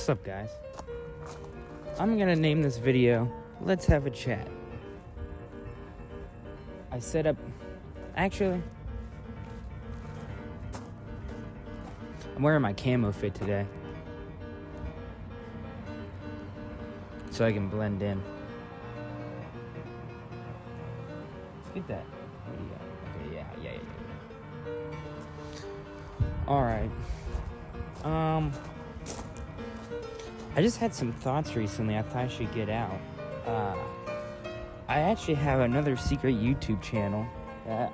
What's up, guys? I'm gonna name this video Let's Have a Chat. I set up... Actually, I'm wearing my camo fit today, so I can blend in. Let's get that. What do you got? Okay, yeah. Alright. I just had some thoughts recently I thought I should get out. I actually have another secret YouTube channel that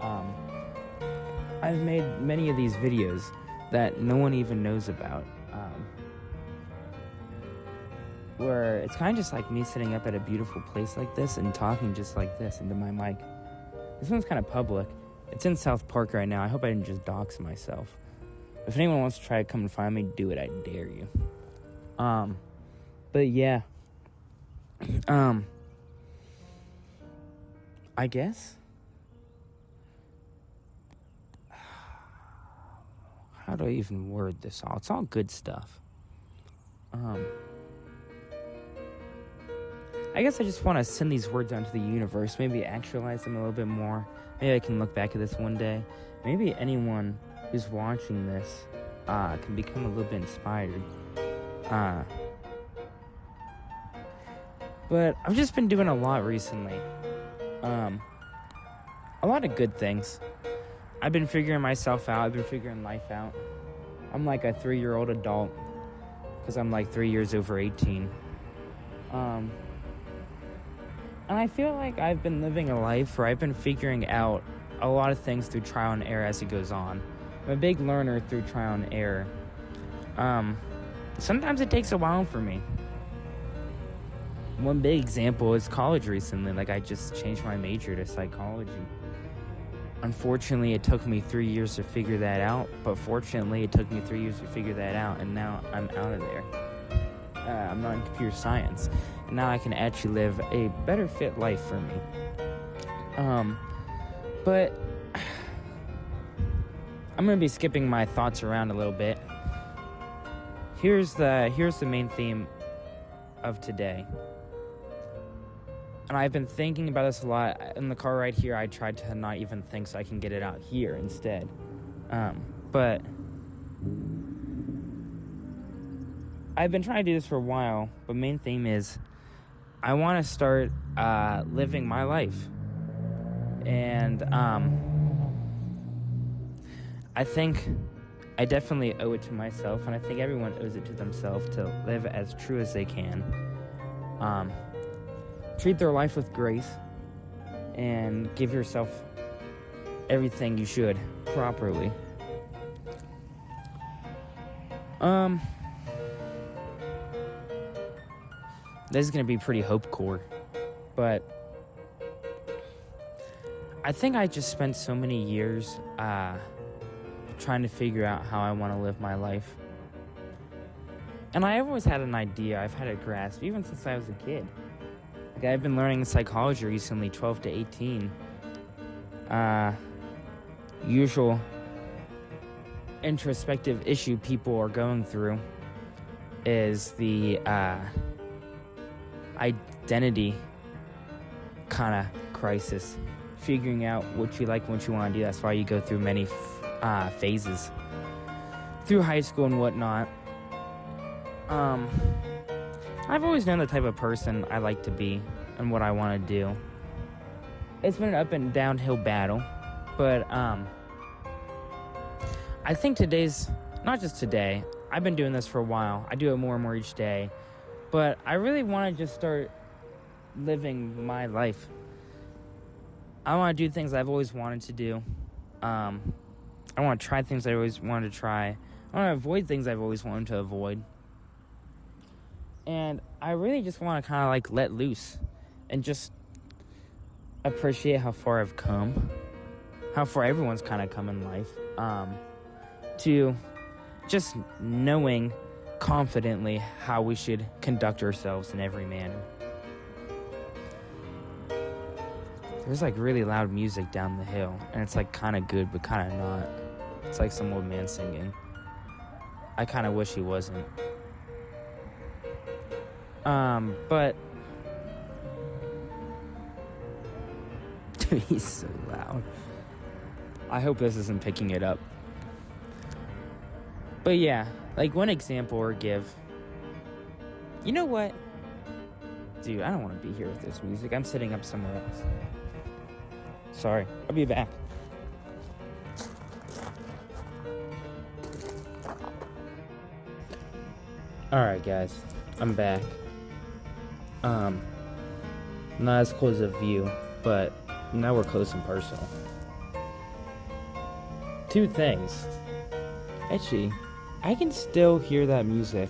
I've made many of these videos that no one even knows about. Where it's kind of just like me sitting up at a beautiful place like this and talking just like this into my mic. This one's kind of public. It's in South Park right now. I hope I didn't just dox myself. If anyone wants to try to come and find me, do it. I dare you. But yeah. I guess. How do I even word this all? It's all good stuff. I guess I just want to send these words out into the universe. Maybe actualize them a little bit more. Maybe I can look back at this one day. Maybe anyone who's watching this can become a little bit inspired. But I've just been doing a lot recently. A lot of good things. I've been figuring myself out. I've been figuring life out. I'm like a 3-year-old adult because I'm like 3 years over 18. And I feel like I've been living a life where I've been figuring out a lot of things through trial and error as it goes on. I'm a big learner through trial and error. Sometimes it takes a while for me. One big example is college recently. Like, I just changed my major to psychology. Unfortunately, it took me 3 years to figure that out, but fortunately, it took me 3 years to figure that out, and now I'm out of there. I'm not in computer science, and now I can actually live a better fit life for me. But I'm gonna be skipping my thoughts around a little bit. Here's the main theme of today. And I've been thinking about this a lot. In the car right here, I tried to not even think so I can get it out here instead. But I've been trying to do this for a while, but main theme is I want to start living my life. And I think I definitely owe it to myself, and I think everyone owes it to themselves to live as true as they can. Treat their life with grace and give yourself everything you should properly. This is going to be pretty hopecore, but I think I just spent so many years trying to figure out how I want to live my life. And I always had an idea. I've had a grasp, even since I was a kid. Like, I've been learning psychology recently, 12 to 18. Usual introspective issue people are going through is the identity kind of crisis. Figuring out what you like and what you want to do. That's why you go through many phases through high school and whatnot. I've always known the type of person I like to be and what I want to do. It's been an up and downhill battle, but I think today's, not just today, I've been doing this for a while. I do it more and more each day, but I really want to just start living my life. I want to do things I've always wanted to do. I want to try things I always wanted to try. I want to avoid things I've always wanted to avoid. And I really just want to kind of like let loose and just appreciate how far I've come, how far everyone's kind of come in life, to just knowing confidently how we should conduct ourselves in every manner. There's like really loud music down the hill, and it's like kind of good, but kind of not. It's like some old man singing. I kind of wish he wasn't. But dude, he's so loud. I hope this isn't picking it up. But yeah, like one example or give. You know what? Dude, I don't want to be here with this music. I'm setting up somewhere else. Sorry, I'll be back. Alright guys, I'm back. Not as close a view, but now we're close and personal. Two things. Actually, I can still hear that music.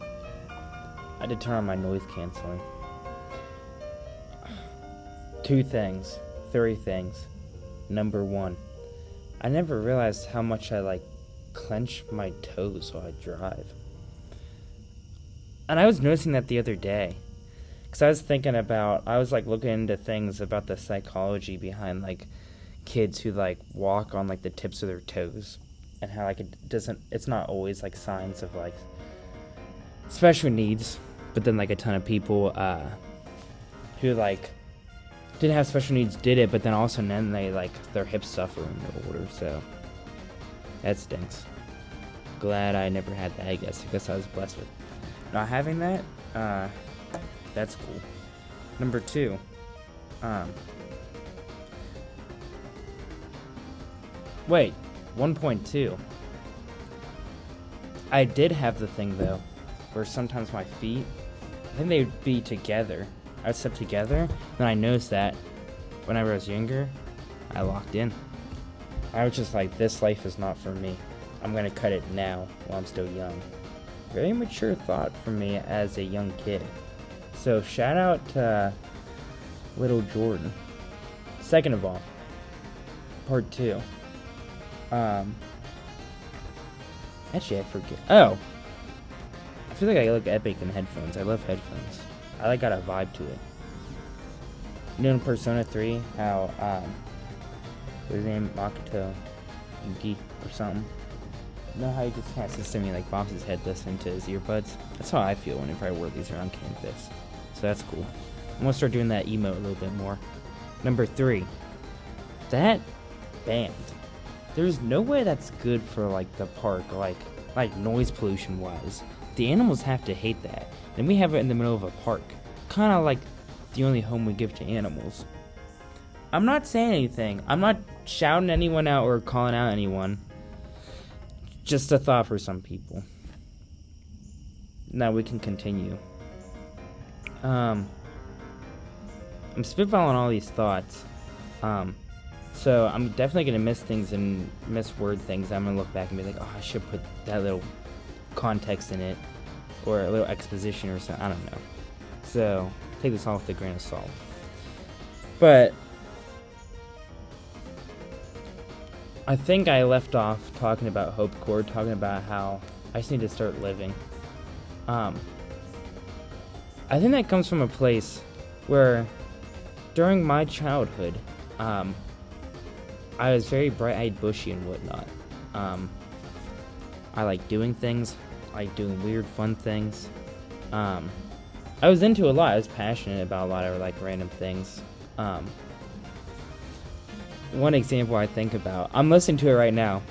I had to turn on my noise canceling. Two things. Three things. Number one, I never realized how much I clench my toes while I drive. And I was noticing that the other day. Because I was looking into things about the psychology behind kids who walk on the tips of their toes. And how it's not always signs of special needs. But then a ton of people who didn't have special needs did it, but then also then they their hips suffer when they're older, so that stinks. Glad I never had that, I guess I was blessed with not having that. That's cool. Number two, wait, 1.2. I did have the thing though, where sometimes my feet, I think they would be together. I'd step together, then I noticed that whenever I was younger, I locked in. I was just this life is not for me. I'm gonna cut it now while I'm still young. Very mature thought for me as a young kid. So shout out to little Jordan. Second of all, part two. Actually I forget. Oh! I feel like I look epic in headphones. I love headphones. I got a vibe to it. You know in Persona 3 how what's his name? Makoto Yuki or something. You know how he just kind of sits to me bobs his head listening to his earbuds? That's how I feel whenever I wear these around campus. So that's cool. I'm gonna start doing that emote a little bit more. Number 3. That band. There's no way that's good for the park, like noise pollution wise. The animals have to hate that. And we have it in the middle of a park. Kind of like the only home we give to animals. I'm not saying anything. I'm not shouting anyone out or calling out anyone. Just a thought for some people. Now we can continue. I'm spitballing all these thoughts. So I'm definitely going to miss things and misword things. I'm going to look back and be like, oh, I should put that little context in it. Or a little exposition or something. I don't know. So, take this all with a grain of salt. But I think I left off talking about hopecore, talking about how I just need to start living. I think that comes from a place where during my childhood, I was very bright-eyed, bushy, and whatnot. I like doing things. Like doing weird, fun things. I was into a lot. I was passionate about a lot of random things. One example I think about, I'm listening to it right now.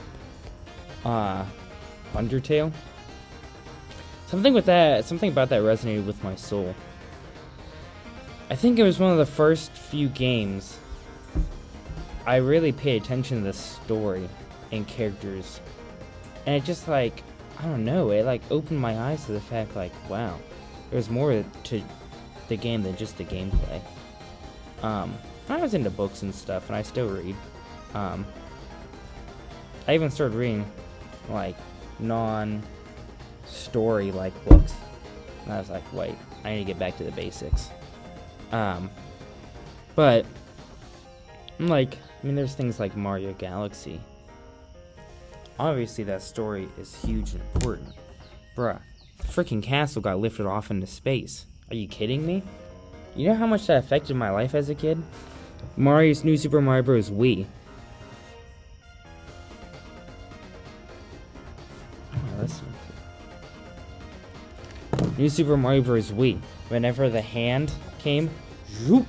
Undertale. Something about that resonated with my soul. I think it was one of the first few games I really paid attention to the story and characters, and it just I don't know, it opened my eyes to the fact wow, there's more to the game than just the gameplay. I was into books and stuff, and I still read. I even started reading non-story books, and I was wait, I need to get back to the basics. But there's things like Mario Galaxy. Obviously, that story is huge and important. Bruh, the freaking castle got lifted off into space. Are you kidding me? You know how much that affected my life as a kid? Mario's New Super Mario Bros. Wii. What am I listening New Super Mario Bros. Wii. Whenever the hand came, zoop,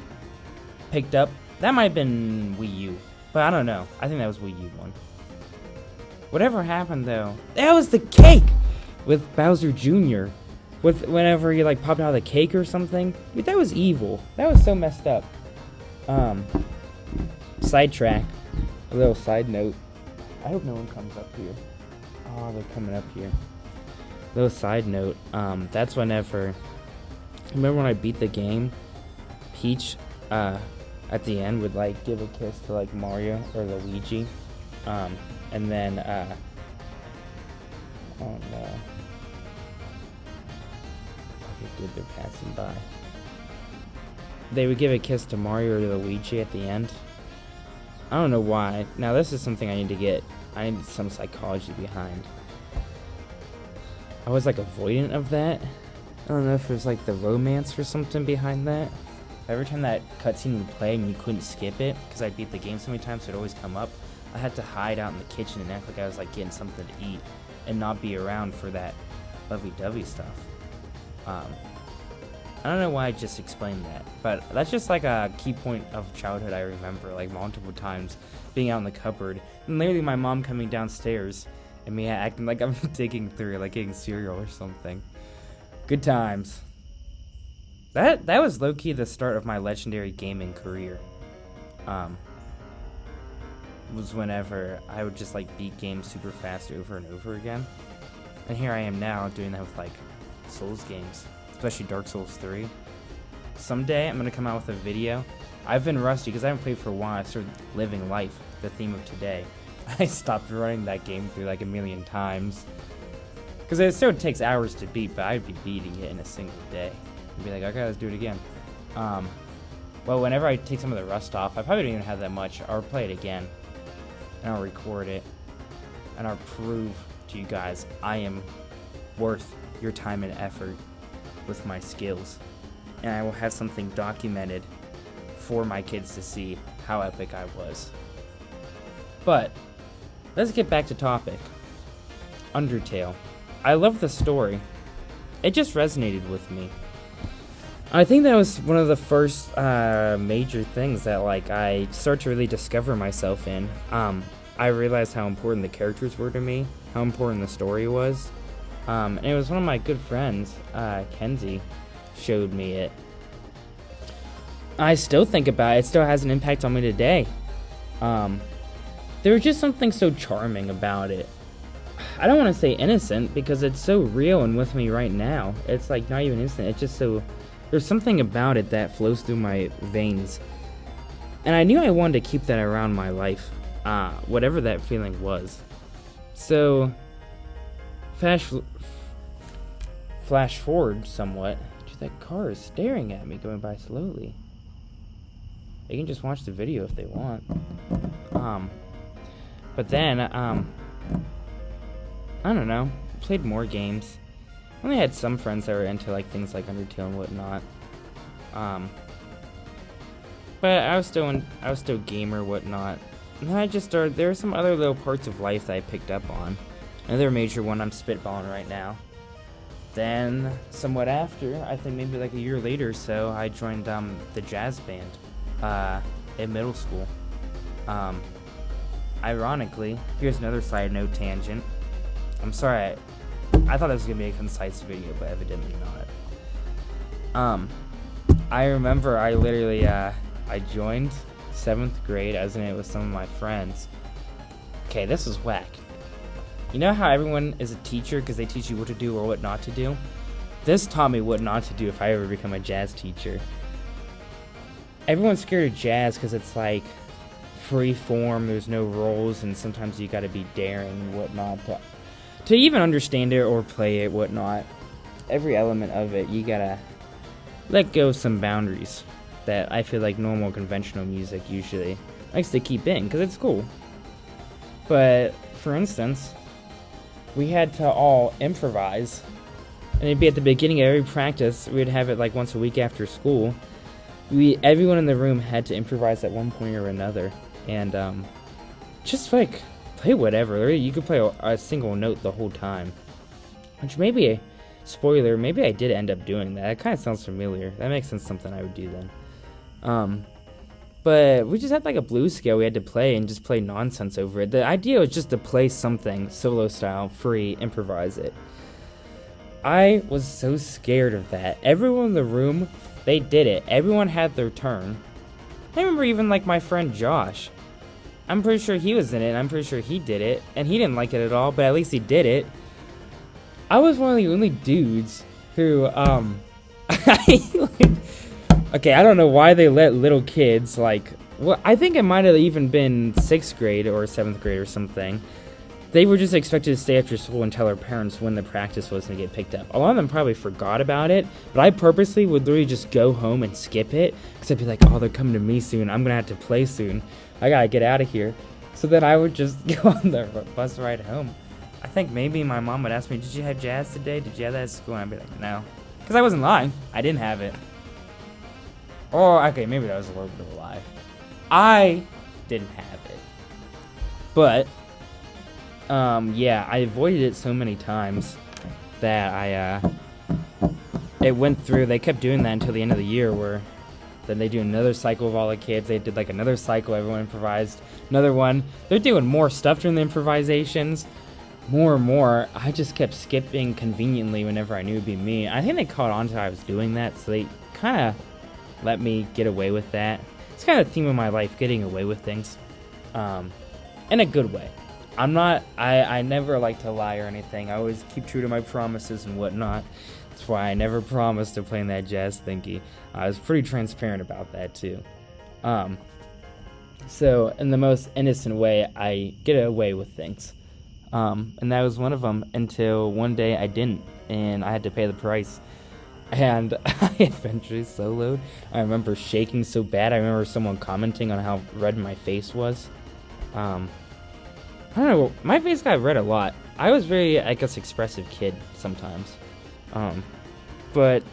picked up. That might have been Wii U, but I don't know. I think that was Wii U one. Whatever happened though, that was the cake with Bowser Jr. With whenever he like popped out of the cake or something. Dude, that was evil. That was so messed up. Sidetrack. A little side note. I hope no one comes up here. Oh, they're coming up here. Little side note. That's whenever. Remember when I beat the game? Peach, at the end would like give a kiss to like Mario or Luigi. And then, oh no. Okay, good, they're passing by. They would give a kiss to Mario or Luigi at the end. I don't know why. Now this is something I need some psychology behind. I was like avoidant of that. I don't know if there's like the romance or something behind that. Every time that cutscene would play and you couldn't skip it, because I beat the game so many times so it'd always come up, I had to hide out in the kitchen and act like I was like getting something to eat and not be around for that lovey-dovey stuff. I don't know why I just explained that, but that's just like a key point of childhood I remember, like multiple times being out in the cupboard and literally my mom coming downstairs and me acting like I'm digging through, like getting cereal or something. Good times. That was low-key the start of my legendary gaming career. Was whenever I would just like beat games super fast over and over again. And here I am now doing that with like Souls games, especially Dark Souls 3. Someday I'm gonna come out with a video. I've been rusty because I haven't played for a while. I started living life, the theme of today. I stopped running that game through like a million times. Because it still takes hours to beat, but I'd be beating it in a single day. I'd be like, okay, let's do it again. Well, whenever I take some of the rust off, I probably don't even have that much. I'll play it again. And I'll record it. And I'll prove to you guys I am worth your time and effort with my skills. And I will have something documented for my kids to see how epic I was. But let's get back to topic. Undertale. I love the story. It just resonated with me. I think that was one of the first major things that like I started to really discover myself in. I realized how important the characters were to me, how important the story was. And it was one of my good friends, Kenzie, showed me it. I still think about it. It still has an impact on me today. There was just something so charming about it. I don't want to say innocent because it's so real and with me right now. It's like not even innocent. It's just so... There's something about it that flows through my veins. And I knew I wanted to keep that around my life. Whatever that feeling was. So... Flash forward somewhat. Dude, that car is staring at me going by slowly. They can just watch the video if they want. But then, I don't know. Played more games. I only had some friends that were into like things like Undertale and whatnot. But I was still gamer whatnot. And then I just started. There were some other little parts of life that I picked up on. Another major one I'm spitballing right now. Then, somewhat after, I think maybe like a year later or so, I joined the jazz band in middle school. Ironically, here's another side note tangent. I'm sorry, I thought this was gonna be a concise video, but evidently not. I remember I literally I joined 7th grade, as in it with some of my friends. Okay, this was whack. You know how everyone is a teacher because they teach you what to do or what not to do? This taught me what not to do if I ever become a jazz teacher. Everyone's scared of jazz because it's like free form, there's no rules, and sometimes you gotta be daring and whatnot to even understand it or play it, whatnot. Every element of it, you gotta let go of some boundaries that I feel like normal conventional music usually likes to keep in because it's cool. But for instance, we had to all improvise, and it'd be at the beginning of every practice. We'd have it like once a week after school. Everyone in the room had to improvise at one point or another, and just like play whatever. You could play a single note the whole time, which maybe spoiler, maybe I did end up doing that. It kind of sounds familiar. That makes sense, something I would do then. But we just had like a blues scale we had to play and just play nonsense over it. The idea was just to play something solo style, free, improvise it. I was so scared of that. Everyone in the room, they did it. Everyone had their turn. I remember even like my friend Josh. I'm pretty sure he was in it, and I'm pretty sure he did it. And he didn't like it at all, but at least he did it. I was one of the only dudes who, okay, I don't know why they let little kids, like, well, I think it might have even been 6th grade or 7th grade or something. They were just expected to stay after school and tell their parents when the practice was going to get picked up. A lot of them probably forgot about it, but I purposely would literally just go home and skip it, because I'd be like, oh, they're coming to me soon. I'm going to have to play soon. I got to get out of here. So then I would just go on the bus ride home. I think maybe my mom would ask me, did you have jazz today? Did you have that at school? And I'd be like, no. Because I wasn't lying. I didn't have it. Or, okay, maybe that was a little bit of a lie. I didn't have it. But, yeah, I avoided it so many times that it went through. They kept doing that until the end of the year, where then they do another cycle of all the kids. They did like another cycle, everyone improvised. Another one. They're doing more stuff during the improvisations. More and more. I just kept skipping conveniently whenever I knew it'd be me. I think they caught on to I was doing that, so they kind of let me get away with that. It's kind of the theme of my life, getting away with things. In a good way. I never like to lie or anything. I always keep true to my promises and whatnot. That's why I never promised to play in that jazz thingy. I was pretty transparent about that too. So in the most innocent way, I get away with things. And that was one of them, until one day I didn't, and I had to pay the price. And I eventually soloed. I remember shaking so bad. I remember someone commenting on how red my face was. I don't know. My face got red a lot. I was very, I guess, expressive kid sometimes. But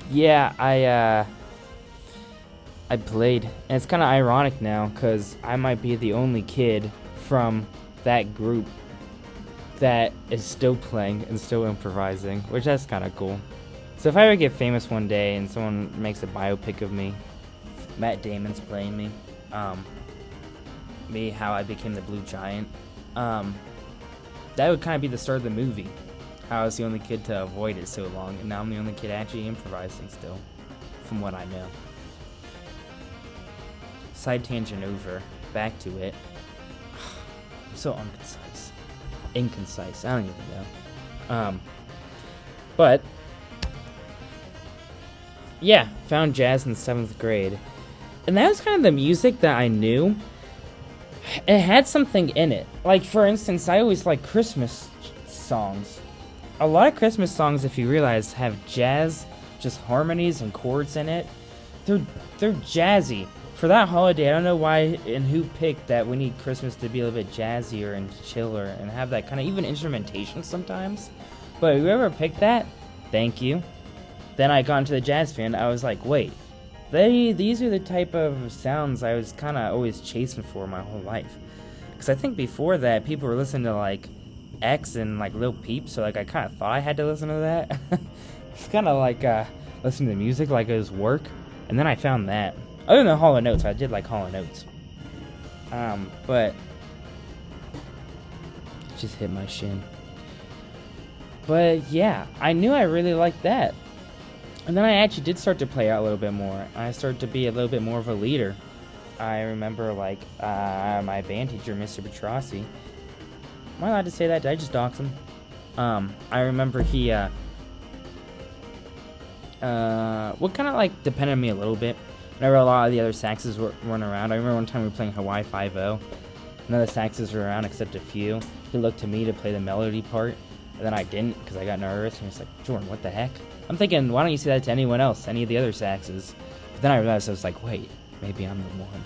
yeah, I played, and it's kind of ironic now because I might be the only kid from that group that is still playing and still improvising, which that's kind of cool. So if I ever get famous one day and someone makes a biopic of me, Matt Damon's playing me, how I became the Blue Giant, that would kind of be the start of the movie. How I was the only kid to avoid it so long, and now I'm the only kid actually improvising still, from what I know. Side tangent over, back to it. I'm so inconsise, I don't even know. But yeah, found jazz in 7th grade. And that was kind of the music that I knew. It had something in it. Like, for instance, I always like Christmas songs. A lot of Christmas songs, if you realize, have jazz, just harmonies and chords in it. They're jazzy. For that holiday, I don't know why and who picked that we need Christmas to be a little bit jazzier and chiller and have that kind of even instrumentation sometimes. But whoever picked that, thank you. Then I got into the jazz band. I was like, wait, these are the type of sounds I was kind of always chasing for my whole life. Because I think before that, people were listening to like X and like Lil Peep, so like I kind of thought I had to listen to that. It's kind of like listening to music like it was work. And then I found that. Other than Hall & Oates, I did like Hall & Oates. But it just hit my shin. But yeah, I knew I really liked that. And then I actually did start to play out a little bit more. I started to be a little bit more of a leader. I remember like my band teacher, Mr. Petrossi. Am I allowed to say that? Did I just dox him? I remember he kind of like depended on me a little bit. Whenever a lot of the other saxes weren't around. I remember one time we were playing Hawaii 5-0. None of the saxes were around except a few. He looked to me to play the melody part, and then I didn't because I got nervous. And he was like, Jordan, what the heck? I'm thinking, why don't you say that to anyone else, any of the other saxes? But then I realized, I was like, wait, maybe I'm the one.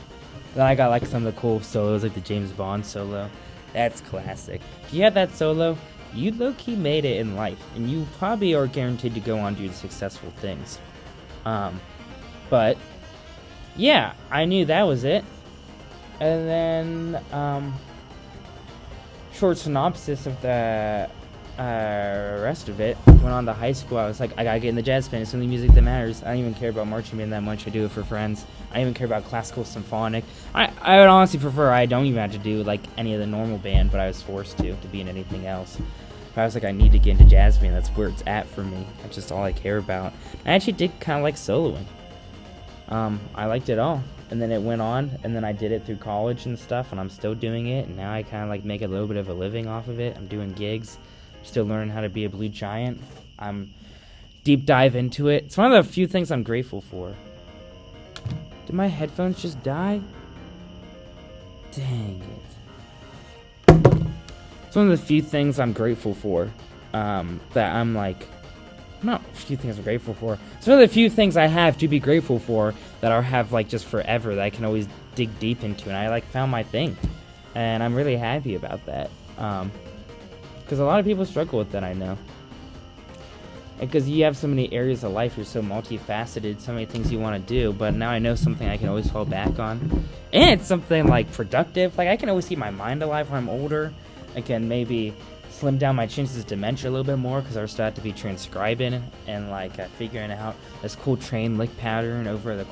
Then I got like some of the cool solos, like the James Bond solo. That's classic. If you had that solo, you low-key made it in life, and you probably are guaranteed to go on to do successful things. But yeah, I knew that was it. And then, short synopsis of the rest of it, went on to high school. I was like, I gotta get in the jazz band. It's the only music that matters. I don't even care about marching band that much. I do it for friends. I don't even care about classical symphonic. I would honestly prefer I don't even have to do like any of the normal band, but I was forced to be in anything else. But I was like, I need to get into jazz band. That's where it's at for me. That's just all I care about. I actually did kind of like soloing. I liked it all. And then it went on, and then I did it through college and stuff, and I'm still doing it, and now I kind of like make a little bit of a living off of it. I'm doing gigs, still learning how to be a blue giant. I'm deep dive into it. It's one of the few things I'm grateful for. Did my headphones just die? Dang it. It's one of the few things I'm grateful for, that I'm like, not a few things I'm grateful for. It's one of the few things I have to be grateful for that I'll have like just forever that I can always dig deep into, and I like found my thing, and I'm really happy about that. Because a lot of people struggle with that, I know. Because you have so many areas of life, you're so multifaceted, so many things you want to do, but now I know something I can always fall back on, and it's something like productive. Like I can always keep my mind alive when I'm older. I can maybe slim down my chances of dementia a little bit more because I start to be transcribing and like figuring out this cool train lick pattern over the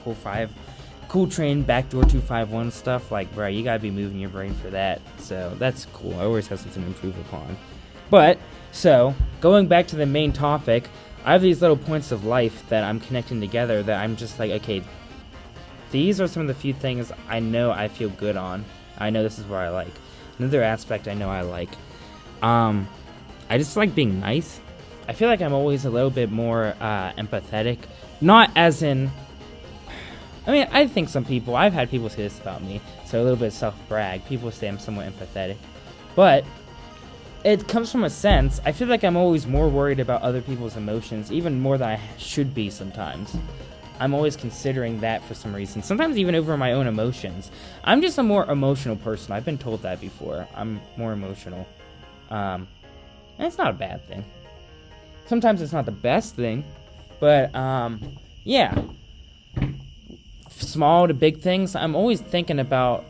cool train backdoor 251 stuff. Like, bro, you gotta be moving your brain for that. So that's cool. I always have something to improve upon. But so going back to the main topic, I have these little points of life that I'm connecting together that I'm just like, okay, these are some of the few things I know I feel good on. I know this is what I like. Another aspect I know I like. I just like being nice. I feel like I'm always a little bit more empathetic. Not as in... I mean, I think I've had people say this about me, so a little bit of self-brag. People say I'm somewhat empathetic. But it comes from a sense, I feel like I'm always more worried about other people's emotions, even more than I should be sometimes. I'm always considering that for some reason, sometimes even over my own emotions. I'm just a more emotional person. I've been told that before. I'm more emotional. And it's not a bad thing. Sometimes it's not the best thing, but yeah. Small to big things, I'm always thinking about,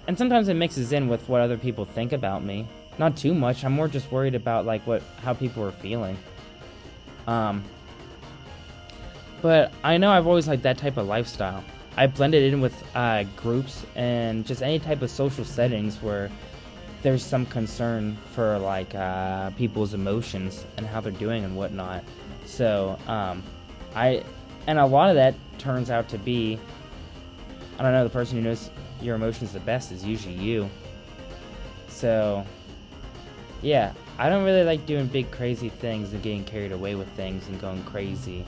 and sometimes it mixes in with what other people think about me. Not too much. I'm more just worried about like how people are feeling. But I know I've always liked that type of lifestyle. I blended in with groups and just any type of social settings where there's some concern for like people's emotions and how they're doing and whatnot. So and a lot of that turns out to be, I don't know, the person who knows your emotions the best is usually you. So yeah, I don't really like doing big crazy things and getting carried away with things and going crazy.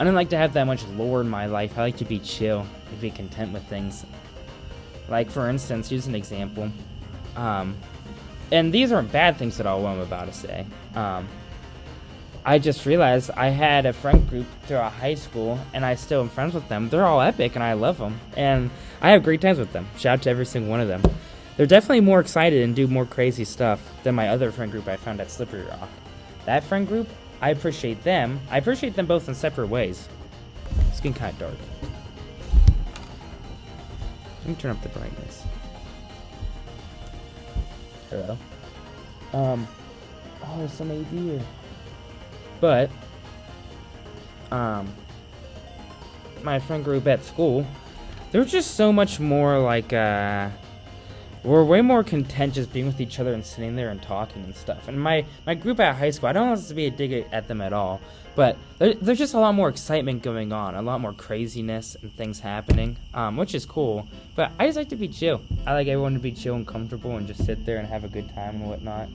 I don't like to have that much lore in my life. I like to be chill and be content with things. Like, for instance, here's an example. And these aren't bad things at all, what I'm about to say. I just realized I had a friend group throughout high school, and I still am friends with them. They're all epic, and I love them. And I have great times with them. Shout out to every single one of them. They're definitely more excited and do more crazy stuff than my other friend group I found at Slippery Rock. That friend group, I appreciate them. I appreciate them both in separate ways. It's getting kind of dark. Let me turn up the brightness. Hello? Oh, there's so many deer. But, my friend group at school, they're just so much more like, we're way more content just being with each other and sitting there and talking and stuff. And my group at high school, I don't want this to be a dig at them at all, but there's just a lot more excitement going on, a lot more craziness and things happening, which is cool. But I just like to be chill. I like everyone to be chill and comfortable and just sit there and have a good time and whatnot.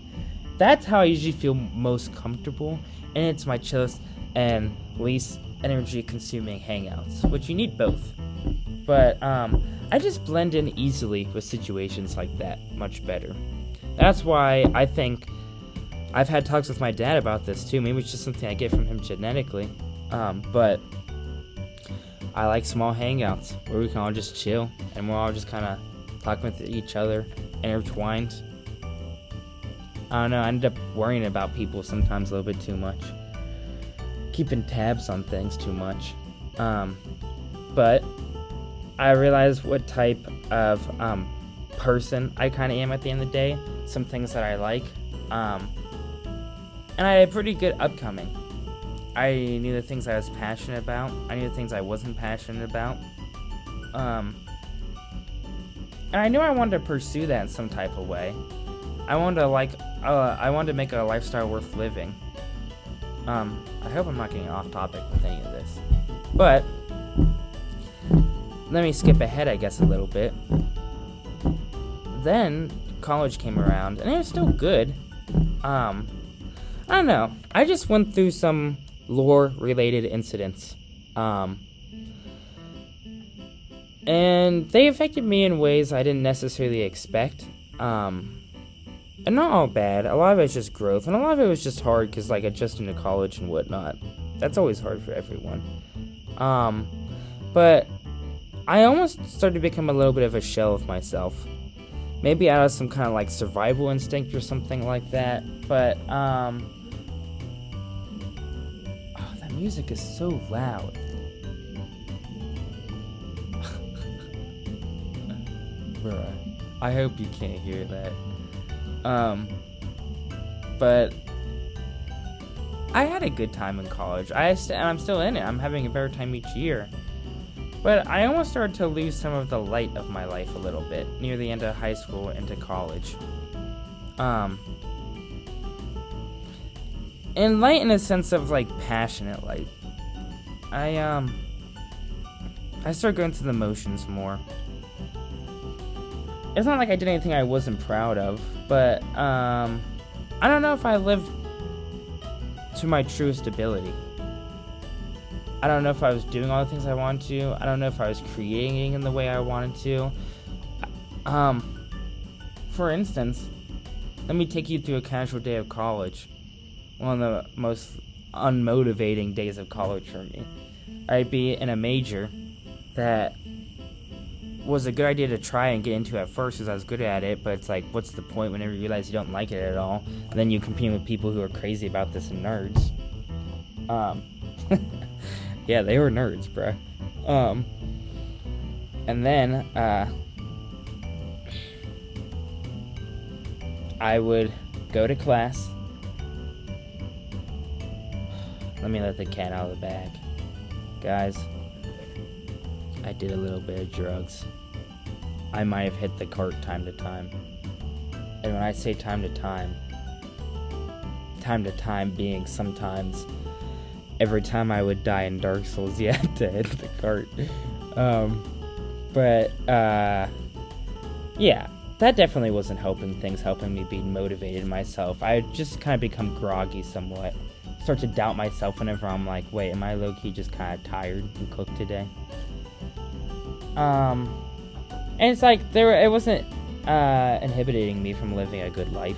That's how I usually feel most comfortable, and it's my chillest and least energy-consuming hangouts, which you need both. But I just blend in easily with situations like that much better. That's why I think I've had talks with my dad about this too. Maybe it's just something I get from him genetically. But I like small hangouts where we can all just chill and we're all just kind of talking with each other, intertwined. I don't know, I end up worrying about people sometimes a little bit too much. Keeping tabs on things too much. But I realized what type of person I kind of am at the end of the day, some things that I like, and I had a pretty good upcoming. I knew the things I was passionate about, I knew the things I wasn't passionate about, and I knew I wanted to pursue that in some type of way. I wanted to make a lifestyle worth living. I hope I'm not getting off topic with any of this, but let me skip ahead, I guess, a little bit. Then college came around, and it was still good. I don't know. I just went through some lore-related incidents, and they affected me in ways I didn't necessarily expect. And not all bad. A lot of it's just growth, and a lot of it was just hard because, like, adjusting to college and whatnot. That's always hard for everyone. But I almost started to become a little bit of a shell of myself. Maybe out of some kind of, like, survival instinct or something like that. But, oh, that music is so loud. Bruh. I hope you can't hear that. But I had a good time in college. And I'm still in it. I'm having a better time each year. But I almost started to lose some of the light of my life a little bit near the end of high school into college. And light in a sense of, like, passionate light. I started going through the motions more. It's not like I did anything I wasn't proud of, but I don't know if I lived to my truest ability. I don't know if I was doing all the things I wanted to. I don't know if I was creating in the way I wanted to. For instance, let me take you through a casual day of college. One of the most unmotivating days of college for me. I'd be in a major that was a good idea to try and get into at first because I was good at it, but it's like, what's the point whenever you realize you don't like it at all? And then you compete with people who are crazy about this and nerds. Yeah, they were nerds, bruh. And then, I would go to class. Let me let the cat out of the bag. Guys, I did a little bit of drugs. I might have hit the cart time to time. And when I say time to time being sometimes every time I would die in Dark Souls, you had to hit the cart. Yeah, that definitely wasn't helping me be motivated myself. I had just kind of become groggy somewhat. Start to doubt myself whenever I'm like, wait, am I low-key just kind of tired and cooked today? And it's like, it wasn't inhibiting me from living a good life.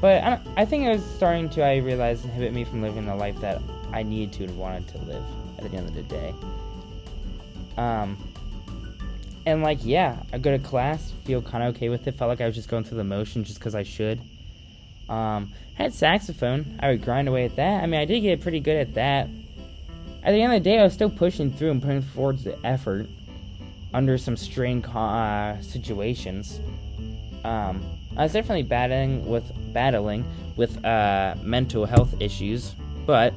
But I think it was starting to, I realized, inhibit me from living the life that I needed to and wanted to live at the end of the day. And like, yeah, I go to class, feel kind of okay with it, felt like I was just going through the motions just because I should. I had saxophone, I would grind away at that. I mean, I did get pretty good at that. At the end of the day, I was still pushing through and putting forward the effort under some strained situations. I was definitely battling with mental health issues, but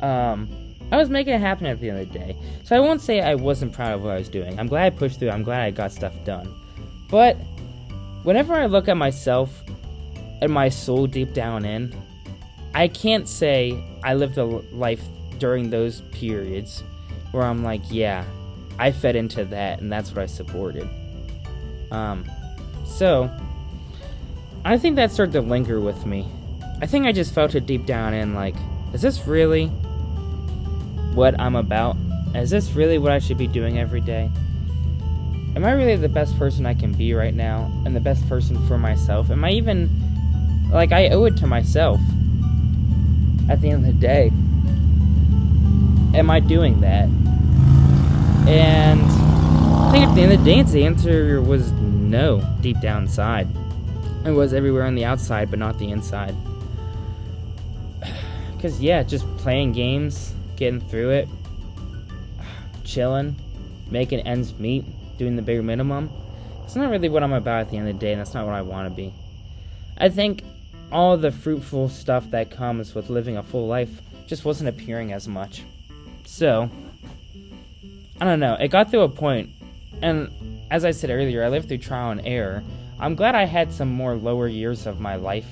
I was making it happen at the end of the day. So I won't say I wasn't proud of what I was doing. I'm glad I pushed through. I'm glad I got stuff done. But whenever I look at myself and my soul deep down in, I can't say I lived a life during those periods where I'm like, yeah, I fed into that and that's what I supported. So I think that started to linger with me. I think I just felt it deep down in, like, is this really what I'm about? Is this really what I should be doing every day? Am I really the best person I can be right now? And the best person for myself? Am I even, like, I owe it to myself at the end of the day. Am I doing that? And I think at the end of the day, the answer was no, deep down inside. It was everywhere on the outside, but not the inside. Because, yeah, just playing games, getting through it, chilling, making ends meet, doing the bare minimum. It's not really what I'm about at the end of the day, and that's not what I want to be. I think all the fruitful stuff that comes with living a full life just wasn't appearing as much. So, I don't know. It got to a point, and as I said earlier, I lived through trial and error. I'm glad I had some more lower years of my life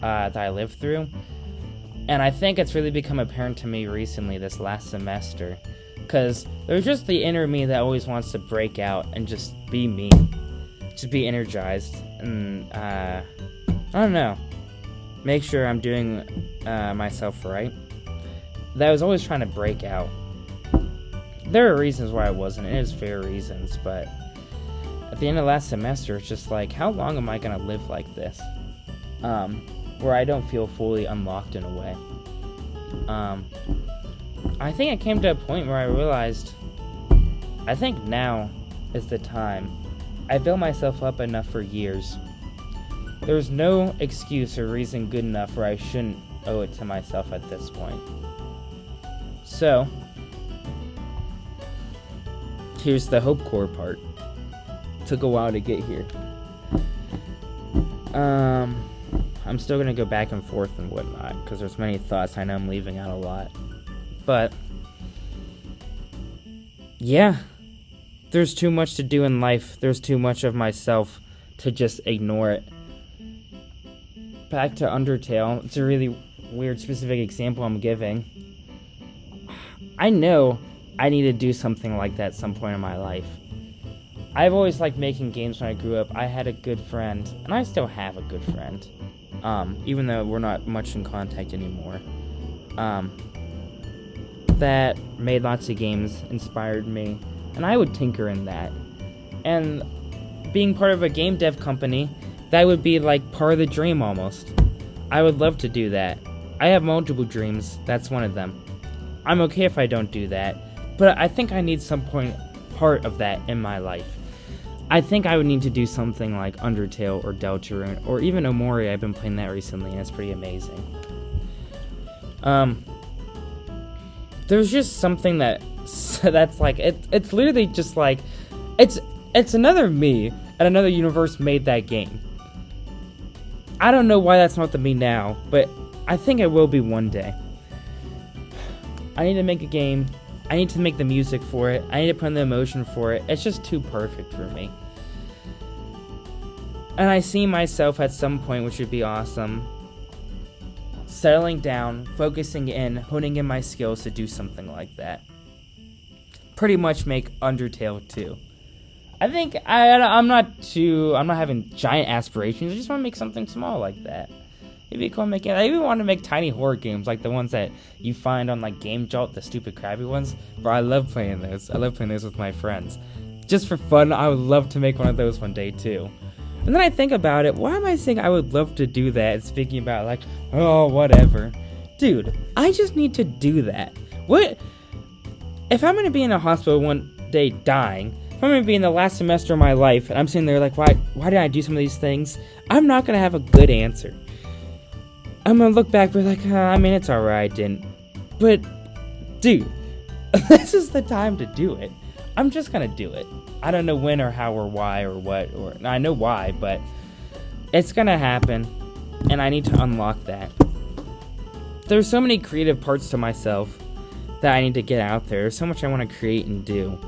that I lived through. And I think it's really become apparent to me recently this last semester. Because there's just the inner me that always wants to break out and just be me. Just be energized. And, I don't know. Make sure I'm doing myself right. That I was always trying to break out. There are reasons why I wasn't. It is fair reasons. But at the end of last semester, it's just like, how long am I going to live like this? Where I don't feel fully unlocked in a way. I think I came to a point where I realized, I think now is the time. I built myself up enough for years. There's no excuse or reason good enough where I shouldn't owe it to myself at this point. So, here's the hopecore part. Took a while to get here. I'm still gonna go back and forth and whatnot, because there's many thoughts. I know I'm leaving out a lot. But, yeah. There's too much to do in life. There's too much of myself to just ignore it. Back to Undertale. It's a really weird specific example I'm giving. I know I need to do something like that at some point in my life. I've always liked making games when I grew up. I had a good friend, and I still have a good friend. Even though we're not much in contact anymore. That made lots of games, inspired me, and I would tinker in that. And being part of a game dev company, that would be like part of the dream almost. I would love to do that. I have multiple dreams, that's one of them. I'm okay if I don't do that, but I think I need some part of that in my life. I think I would need to do something like Undertale or Deltarune, or even Omori. I've been playing that recently, and it's pretty amazing. There's just something that's like, it's literally just like, it's another me, and another universe made that game. I don't know why that's not the me now, but I think it will be one day. I need to make a game. I need to make the music for it. I need to put in the emotion for it. It's just too perfect for me. And I see myself at some point, which would be awesome, settling down, focusing in, honing in my skills to do something like that. Pretty much make Undertale 2. I think I'm not having giant aspirations. I just want to make something small like that. It'd be cool making. I even want to make tiny horror games like the ones that you find on like Game Jolt, the stupid crabby ones. Bro, I love playing those. I love playing those with my friends. Just for fun, I would love to make one of those one day too. And then I think about it, why am I saying I would love to do that and speaking about like, oh, whatever. Dude, I just need to do that. What? If I'm going to be in a hospital one day dying, if I'm going to be in the last semester of my life, and I'm sitting there like, why did I do some of these things? I'm not going to have a good answer. I'm going to look back and be like, I mean, it's alright, I didn't. But, dude, this is the time to do it. I'm just going to do it. I don't know when or how or why or what, or I know why, but it's going to happen, and I need to unlock that. There's so many creative parts to myself that I need to get out there. There's so much I want to create and do.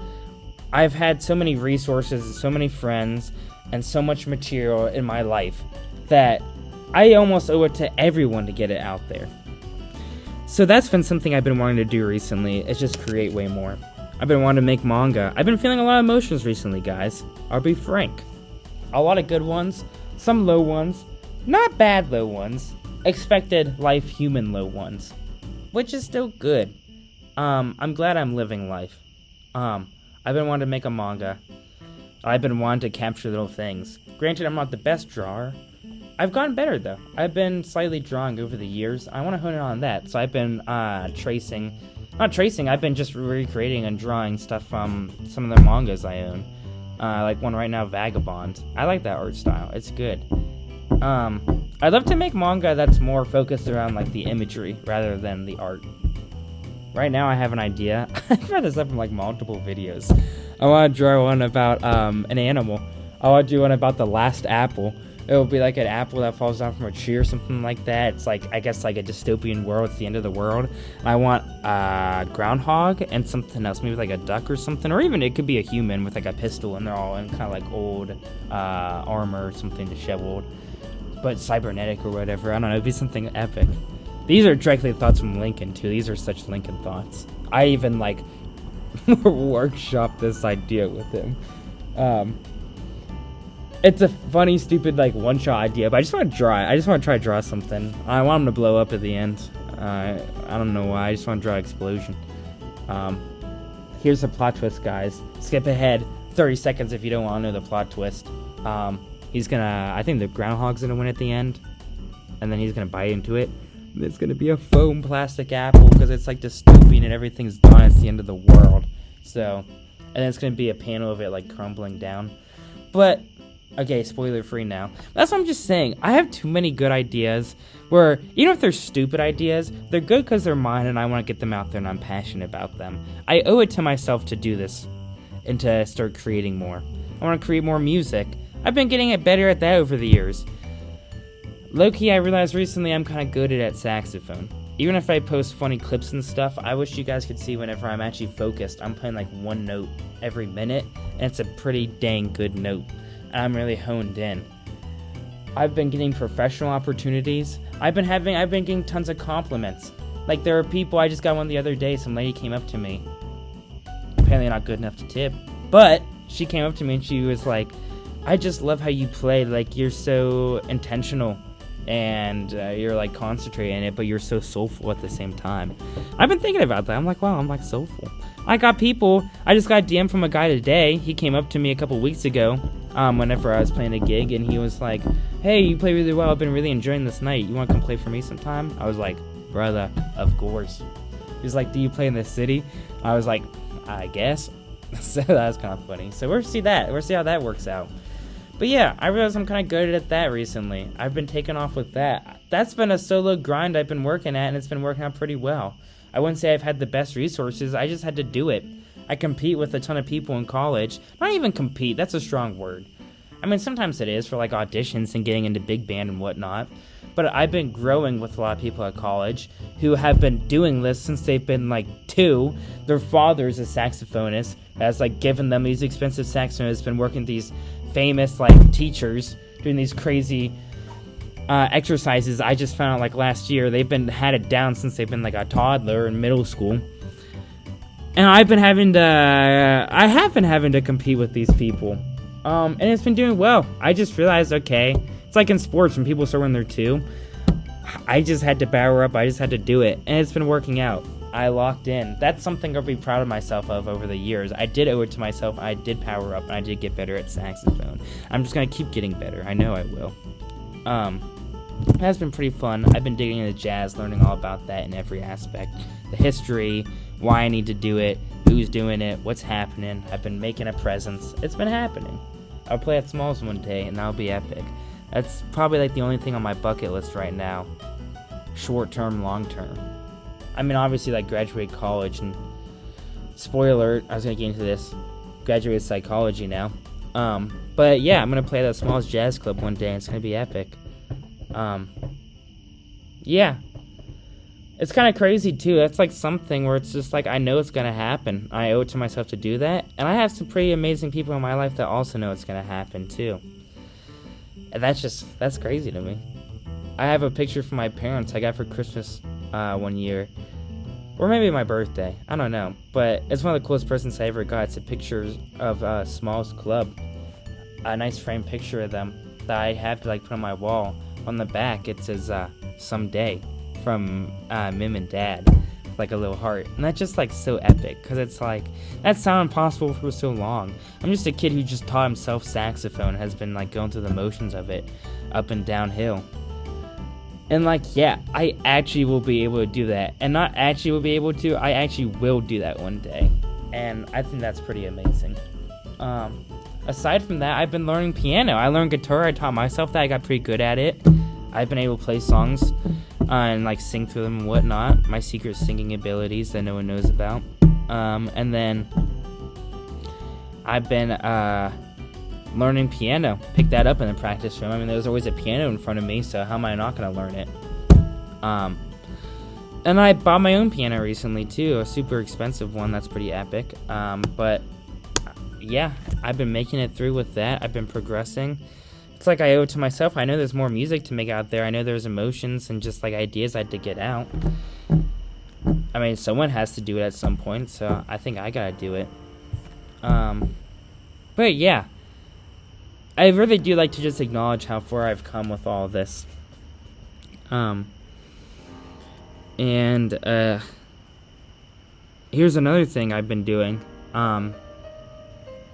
I've had so many resources and so many friends and so much material in my life that I almost owe it to everyone to get it out there. So that's been something I've been wanting to do recently, is just create way more. I've been wanting to make manga. I've been feeling a lot of emotions recently, guys. I'll be frank. A lot of good ones, some low ones, not bad low ones, expected life human low ones, which is still good. I'm glad I'm living life. I've been wanting to make a manga. I've been wanting to capture little things. Granted, I'm not the best drawer. I've gotten better, though. I've been slightly drawing over the years. I want to hone in on that. So I've been I've been just recreating and drawing stuff from some of the mangas I own. Like one right now, Vagabond. I like that art style. It's good. I'd love to make manga that's more focused around like the imagery rather than the art. Right now I have an idea. I've read this up in like multiple videos. I want to draw one about an animal. I want to do one about the last apple. It will be like an apple that falls down from a tree or something like that. It's like, I guess, like a dystopian world. It's the end of the world. I want a groundhog and something else, maybe like a duck or something, or even it could be a human with like a pistol, and they're all in kind of like old armor or something, disheveled, but cybernetic or whatever. I don't know. It'd be something epic. These are directly thoughts from Lincoln too. These are such Lincoln thoughts. I even like workshop this idea with him. It's a funny, stupid, like, one-shot idea, but I just want to draw it. I just want to try to draw something. I want him to blow up at the end. I don't know why. I just want to draw an explosion. Here's the plot twist, guys. Skip ahead 30 seconds if you don't want to know the plot twist. He's gonna... I think the groundhog's gonna win at the end, and then he's gonna bite into it. It's gonna be a foam plastic apple, because it's, like, dystopian and everything's done. It's the end of the world. So... And then it's gonna be a panel of it, like, crumbling down. But... Okay, spoiler-free now. That's what I'm just saying. I have too many good ideas where, even if they're stupid ideas, they're good because they're mine and I want to get them out there and I'm passionate about them. I owe it to myself to do this and to start creating more. I want to create more music. I've been getting better at that over the years. Low-key, I realized recently I'm kind of good at saxophone. Even if I post funny clips and stuff, I wish you guys could see whenever I'm actually focused. I'm playing like one note every minute, and it's a pretty dang good note. I'm really honed in. I've been getting professional opportunities. I've been getting tons of compliments. Like, there are people, I just got one the other day, some lady came up to me. Apparently not good enough to tip. But she came up to me and she was like, I just love how you play. Like, you're so intentional and you're like concentrating in it, but you're so soulful at the same time. I've been thinking about that. I'm like, wow, I'm like soulful. I just got a DM from a guy today. He came up to me a couple weeks ago. Whenever I was playing a gig, and he was like, hey, you play really well, I've been really enjoying this night, you want to come play for me sometime? I was like, brother, of course. He's like, do you play in this city? I was like, I guess. So that was kind of funny. So we'll see how that works out. But yeah, I realized I'm kind of good at that recently. I've been taking off with that. That's been a solo grind I've been working at, and it's been working out pretty well. I wouldn't say I've had the best resources, I just had to do it. I compete with a ton of people in college. Not even compete, that's a strong word. I mean, sometimes it is for like auditions and getting into big band and whatnot. But I've been growing with a lot of people at college who have been doing this since they've been like 2. Their father's a saxophonist, has like given them these expensive saxophones, been working with these famous like teachers, doing these crazy exercises. I just found out like last year, had it down since they've been like a toddler in middle school. And I have been having to compete with these people. And it's been doing well. I just realized, okay, it's like in sports when people start when they're 2. I just had to power up. I just had to do it. And it's been working out. I locked in. That's something I'll be proud of myself of over the years. I did owe it to myself. I did power up, and I did get better at saxophone. I'm just going to keep getting better. I know I will. It has been pretty fun. I've been digging into jazz, learning all about that in every aspect. The history, why I need to do it, who's doing it, what's happening. I've been making a presence. It's been happening. I'll play at Smalls one day, and that'll be epic. That's probably like the only thing on my bucket list right now. Short term, long term. I mean, obviously, like, graduate college, and spoiler alert, I was going to get into this, graduate psychology now. But yeah, I'm going to play at that Smalls Jazz Club one day, and it's going to be epic. Yeah. It's kind of crazy, too. That's, like, something where it's just, like, I know it's going to happen. I owe it to myself to do that. And I have some pretty amazing people in my life that also know it's going to happen, too. And that's crazy to me. I have a picture from my parents I got for Christmas one year. Or maybe my birthday. I don't know. But it's one of the coolest presents I ever got. It's a picture of Smalls Club. A nice framed picture of them that I have to, like, put on my wall. On the back, it says, someday. From Mim and Dad, like a little heart. And that's just like so epic, because it's like, that sounded impossible for so long. I'm just a kid who just taught himself saxophone, has been like going through the motions of it, up and downhill. And like, yeah, I actually will be able to do that. And not actually will be able to, I actually will do that one day. And I think that's pretty amazing. Aside from that, I've been learning piano. I learned guitar, I taught myself that, I got pretty good at it. I've been able to play songs and like sing through them and whatnot. My secret singing abilities that no one knows about. And then I've been learning piano. Picked that up in the practice room. I mean, there was always a piano in front of me, so how am I not going to learn it? And I bought my own piano recently, too. A super expensive one that's pretty epic. But, yeah, I've been making it through with that. I've been progressing. It's like I owe it to myself. I know there's more music to make out there. I know there's emotions and just, like, ideas I had to get out. I mean, someone has to do it at some point, so I think I gotta do it. But, yeah. I really do like to just acknowledge how far I've come with all of this. And here's another thing I've been doing. Part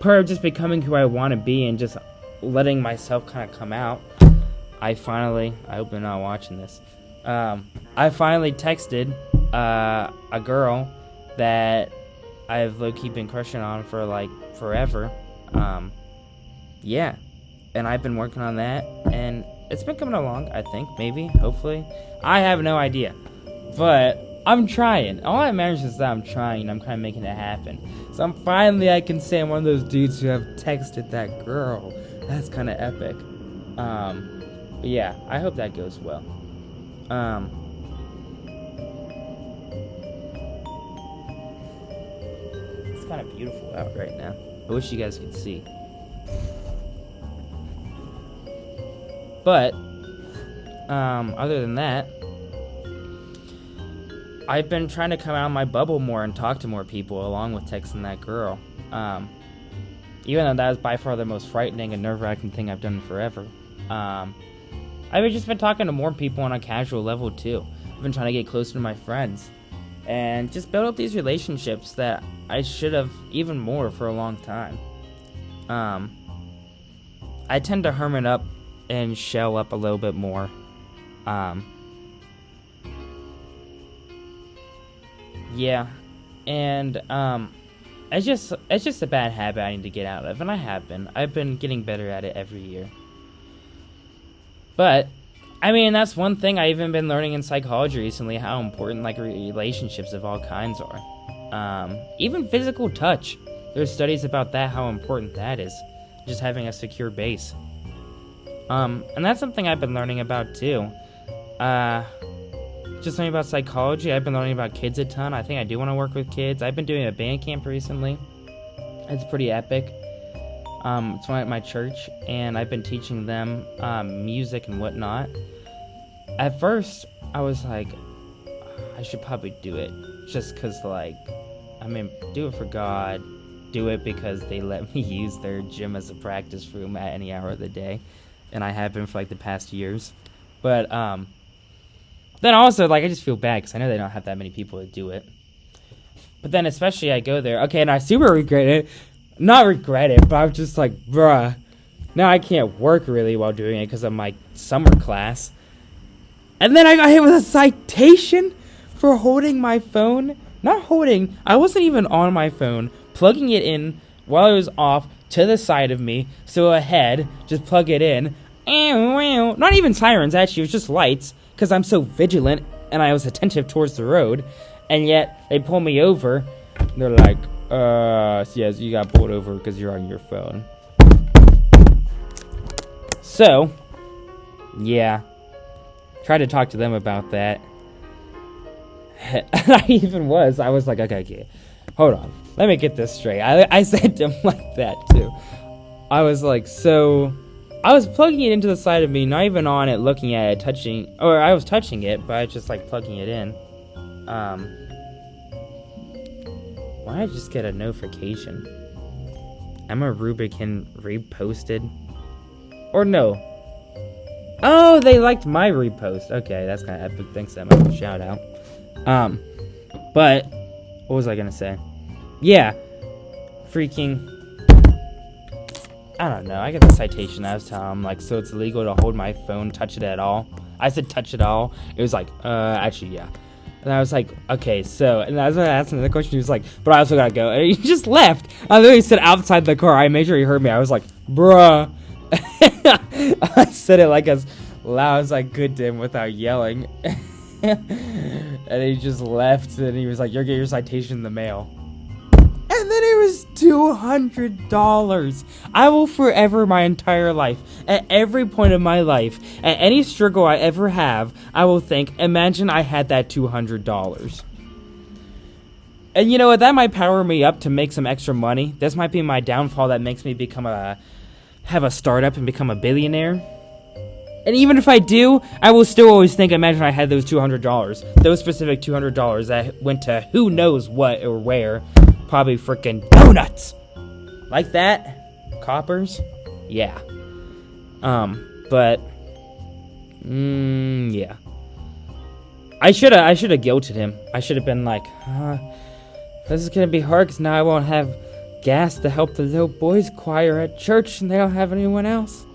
of just becoming who I want to be and just letting myself kind of come out. I hope they're not watching this. I finally texted a girl that I've low-key been crushing on for like forever. Yeah. And I've been working on that, and it's been coming along, I think, maybe, hopefully. I have no idea. But I'm trying. All that matters is that I'm trying, and I'm kind of making it happen. So I can say I'm one of those dudes who have texted that girl. That's kind of epic. But yeah, I hope that goes well. It's kind of beautiful out right now. I wish you guys could see. But, other than that, I've been trying to come out of my bubble more and talk to more people along with texting that girl. Even though that was by far the most frightening and nerve-wracking thing I've done in forever. I've just been talking to more people on a casual level too. I've been trying to get closer to my friends and just build up these relationships that I should have even more for a long time. I tend to hermit up and shell up a little bit more. Yeah, and it's just a bad habit I need to get out of, and I have been. I've been getting better at it every year. But I mean, that's one thing I've even been learning in psychology recently, how important like relationships of all kinds are. Even physical touch. There's studies about that, how important that is. Just having a secure base. And that's something I've been learning about too. Just learning about psychology. I've been learning about kids a ton. I think I do want to work with kids. I've been doing a band camp recently. It's pretty epic. It's one at my church, and I've been teaching them music and whatnot. At first, I was like, I should probably do it. Just because, like, I mean, do it for God. Do it because they let me use their gym as a practice room at any hour of the day. And I have been for, like, the past years. But, then also, like, I just feel bad because I know they don't have that many people to do it. But then especially I go there. Okay, and I super regret it. Not regret it, but I'm just like, bruh. Now I can't work really while doing it because of my summer class. And then I got hit with a citation for holding my phone. Not holding. I wasn't even on my phone. Plugging it in while it was off to the side of me. So ahead, just plug it in. Not even sirens, actually. It was just lights. Because I'm so vigilant and I was attentive towards the road. And yet, they pull me over. And they're like, yes, you got pulled over because you're on your phone. So, yeah. Tried to talk to them about that. I was like, okay, hold on. Let me get this straight. I said to them like that, too. I was like, so... I was plugging it into the side of me, not even on it, looking at it, touching... Or I was touching it, but I was just, like, plugging it in. Why did I just get a notification? Emma Rubicon reposted? Or no. Oh, they liked my repost. Okay, that's kind of epic. Thanks, Emma. Shout out. But, what was I gonna say? Yeah. Freaking... I don't know. I got the citation. I was telling them, like, so it's illegal to hold my phone, touch it at all. I said touch it all. It was like, actually, yeah. And I was like, okay, so, and I was asking another question. He was like, but I also gotta go. And he just left. I literally said outside the car. I made sure he heard me. I was like, bruh. I said it like as loud as I could to him without yelling. And he just left. And he was like, you'll get your citation in the mail. And then it was $200. I will forever, my entire life, at every point of my life, at any struggle I ever have, I will think, imagine I had that $200. And you know what? That might power me up to make some extra money. This might be my downfall that makes me have a startup and become a billionaire. And even if I do, I will still always think, imagine I had those $200. Those specific $200 that went to who knows what or where. Probably freaking donuts. Like that? Coppers? Yeah. But yeah. I should have guilted him. I should have been like, this is gonna be hard because now I won't have gas to help the little boys choir at church and they don't have anyone else.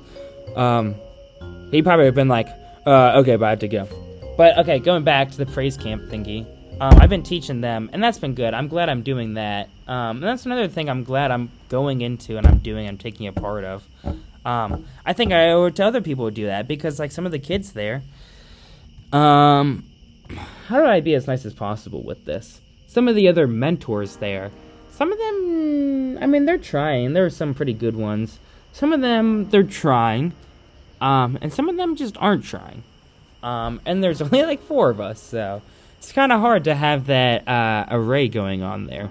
He probably would have been like, okay, but I have to go. But, okay, going back to the praise camp thingy. I've been teaching them, and that's been good. I'm glad I'm doing that. And that's another thing I'm glad I'm going into and I'm taking a part of. I think I owe it to other people to do that, because, like, some of the kids there, how do I be as nice as possible with this? Some of the other mentors there, some of them, I mean, they're trying. There are some pretty good ones. Some of them, they're trying. And some of them just aren't trying. And there's only like 4 of us, so it's kind of hard to have that array going on there.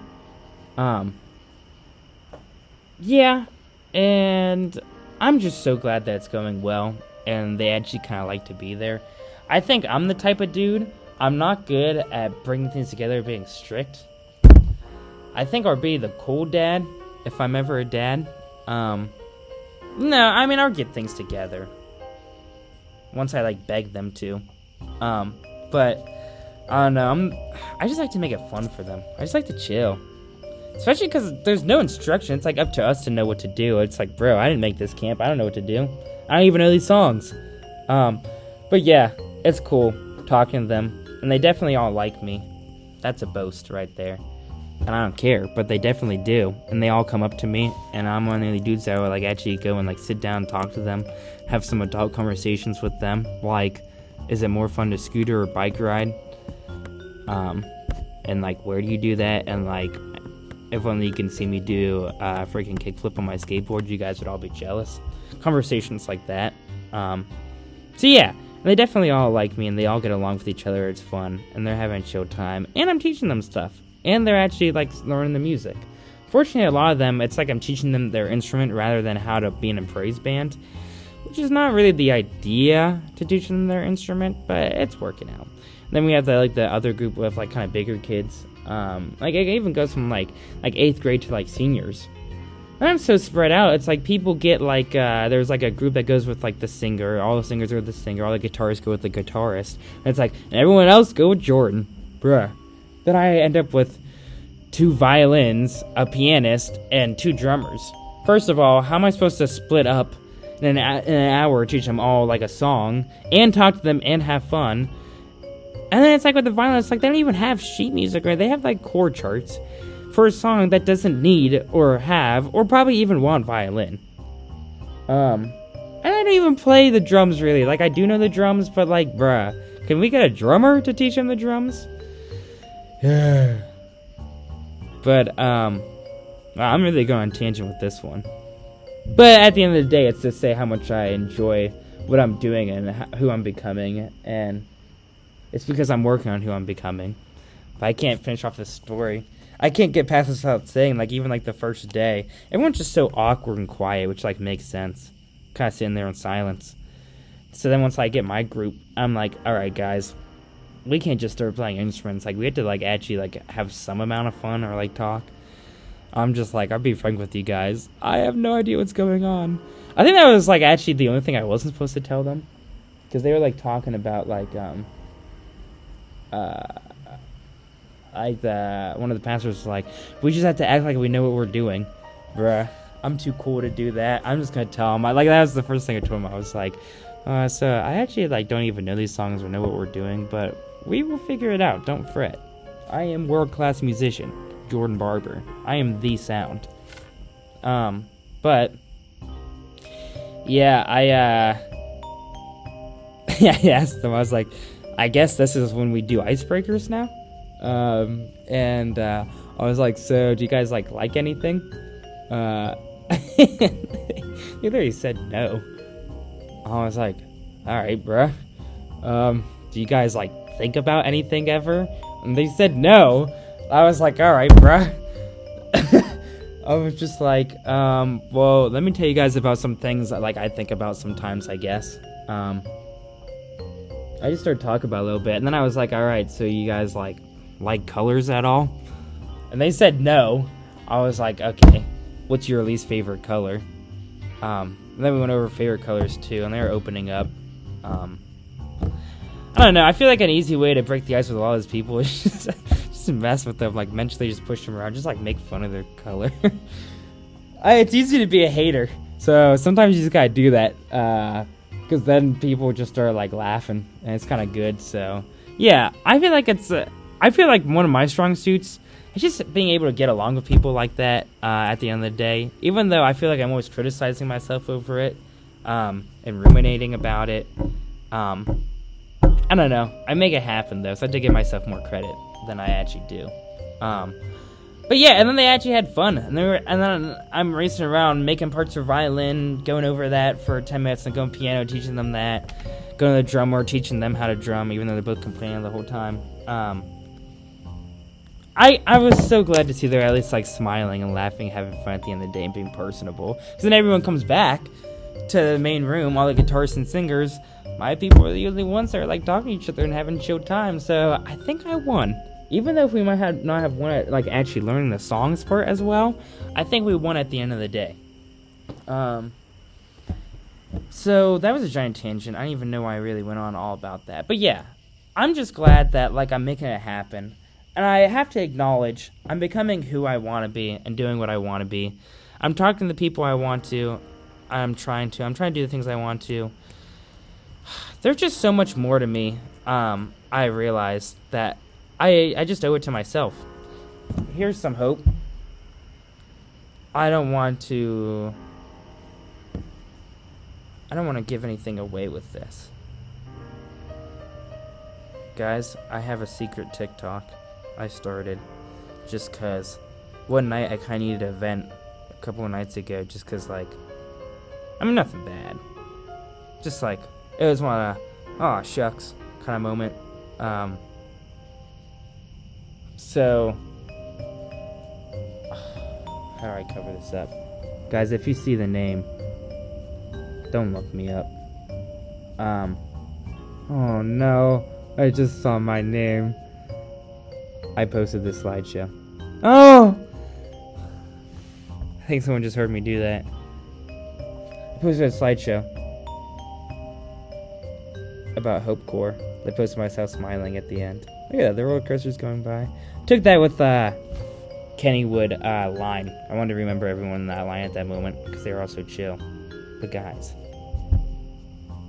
Yeah, and I'm just so glad that it's going well, and they actually kind of like to be there. I think I'm the type of dude, I'm not good at bringing things together, being strict. I think I'll be the cool dad, if I'm ever a dad. No, I mean, I'll get things together. Once I, like, beg them to. But, I don't know, I just like to make it fun for them. I just like to chill. Especially because there's no instruction. It's, like, up to us to know what to do. It's like, bro, I didn't make this camp. I don't know what to do. I don't even know these songs. But, yeah, it's cool talking to them. And they definitely all like me. That's a boast right there. And I don't care, but they definitely do. And they all come up to me, and I'm one of the dudes that will, like, actually go and, like, sit down and talk to them, have some adult conversations with them, like, is it more fun to scooter or bike ride? And, like, where do you do that? And, like, if only you can see me do a freaking kickflip on my skateboard, you guys would all be jealous. Conversations like that. So, yeah. And they definitely all like me, and they all get along with each other. It's fun, and they're having a chill time, and I'm teaching them stuff. And they're actually, like, learning the music. Fortunately, a lot of them, it's like I'm teaching them their instrument rather than how to be in a praise band. Which is not really the idea to teach them their instrument, but it's working out. And then we have the other group with, like, kind of bigger kids. Like, it even goes from, like 8th grade to, like, seniors. And I'm so spread out. It's like people get, like, there's, like, a group that goes with, like, the singer. All the singers go with the singer. All the guitarists go with the guitarist. And it's like, and everyone else go with Jordan. Bruh. Then I end up with 2 violins, a pianist, and 2 drummers. First of all, how am I supposed to split up in an hour, teach them all, like, a song, and talk to them and have fun? And then it's like with the violin, it's like they don't even have sheet music, right? They have, like, chord charts for a song that doesn't need or have or probably even want violin. And I don't even play the drums, really. Like, I do know the drums, but, like, bruh, can we get a drummer to teach them the drums? Yeah. But, I'm really going on a tangent with this one. But at the end of the day, it's to say how much I enjoy what I'm doing and who I'm becoming. And it's because I'm working on who I'm becoming. But I can't finish off this story. I can't get past this without saying, like, even, like, the first day, everyone's just so awkward and quiet, which, like, makes sense. Kind of sitting there in silence. So then once I get my group, I'm like, alright, guys, we can't just start playing instruments. Like, we have to, like, actually, like, have some amount of fun or, like, talk. I'm just like, I'll be frank with you guys. I have no idea what's going on. I think that was, like, actually the only thing I wasn't supposed to tell them. Because they were, like, talking about, like, one of the pastors was like, we just have to act like we know what we're doing. Bruh, I'm too cool to do that. I'm just gonna tell them. Like, that was the first thing I told them. I was like, so I actually, like, don't even know these songs or know what we're doing, but we will figure it out. Don't fret. I am world-class musician, Jordan Barber. I am the sound. But yeah, I asked them. I was like, I guess this is when we do icebreakers now. And I was like, so do you guys like anything? He literally said no. I was like, all right, bruh. Do you guys think about anything ever? And they said no. I was like, all right, bruh. I was just like, well, let me tell you guys about some things that I think about sometimes, I guess. I just started talking about it a little bit, and then I was like, all right, so you guys like colors at all? And they said no. I was like, okay, what's your least favorite color? And then we went over favorite colors too, and they were opening up. I don't know, I feel like an easy way to break the ice with a lot of these people is just to mess with them, mentally just push them around, just make fun of their color. It's easy to be a hater, so sometimes you just gotta do that, because then people just start laughing, and it's kind of good. So yeah, I feel like one of my strong suits is just being able to get along with people like that at the end of the day, even though I feel like I'm always criticizing myself over it, and ruminating about it. I don't know, I make it happen though, so I have to give myself more credit than I actually do. But yeah, and then they actually had fun, and then I'm racing around making parts for violin, going over that for 10 minutes, and going piano, teaching them that, going to the drummer, teaching them how to drum, even though they're both complaining the whole time. I was so glad to see they're at least smiling and laughing, having fun at the end of the day, and being personable. Because then everyone comes back to the main room, all the guitarists and singers. My people are the only ones that are talking to each other and having chill time. So I think I won. Even though if we might not have won at actually learning the songs part as well, I think we won at the end of the day. So that was a giant tangent. I don't even know why I really went on all about that. But yeah, I'm just glad that I'm making it happen. And I have to acknowledge I'm becoming who I want to be and doing what I want to be. I'm talking to the people I want to. I'm trying to do the things I want to. There's just so much more to me. I realized that I just owe it to myself. Here's some hope. I don't want to give anything away with this. Guys, I have a secret TikTok I started just because one night I kind of needed a vent a couple of nights ago, just because nothing bad. Just it was one of aw shucks kind of moment. So how do I cover this up? Guys, if you see the name, don't look me up. Oh no, I just saw my name. I posted this slideshow. Oh! I think someone just heard me do that. I posted a slideshow about hopecore. I posted myself smiling at the end. Look at that, the roller coaster's going by. Took that with Kennywood line. I wanted to remember everyone in that line at that moment because they were all so chill. But guys,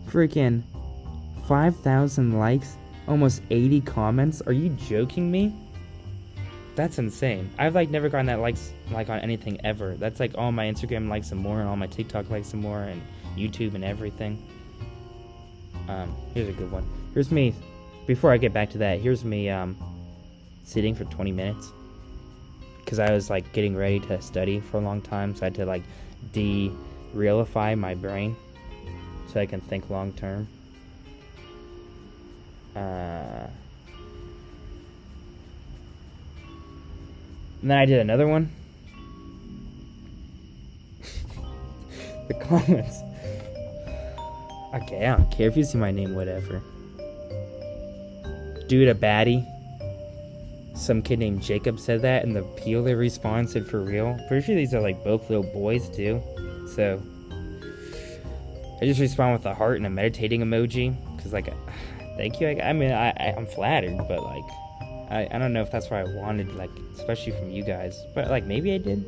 freaking 5,000 likes, almost 80 comments. Are you joking me? That's insane. I've never gotten that likes on anything ever. That's all my Instagram likes and more, and all my TikTok likes and more, and YouTube and everything. Here's a good one. Here's me. Before I get back to that, here's me sitting for 20 minutes because I was getting ready to study for a long time, so I had to de-realify my brain so I can think long term. And then I did another one. The comments. Okay, I don't care if you see my name, whatever. Dude, a baddie. Some kid named Jacob said that, and the people that responded for real. Pretty sure these are both little boys too. So I just respond with a heart and a meditating emoji. Cause thank you. I'm flattered, but I don't know if that's what I wanted, especially from you guys. But maybe I did.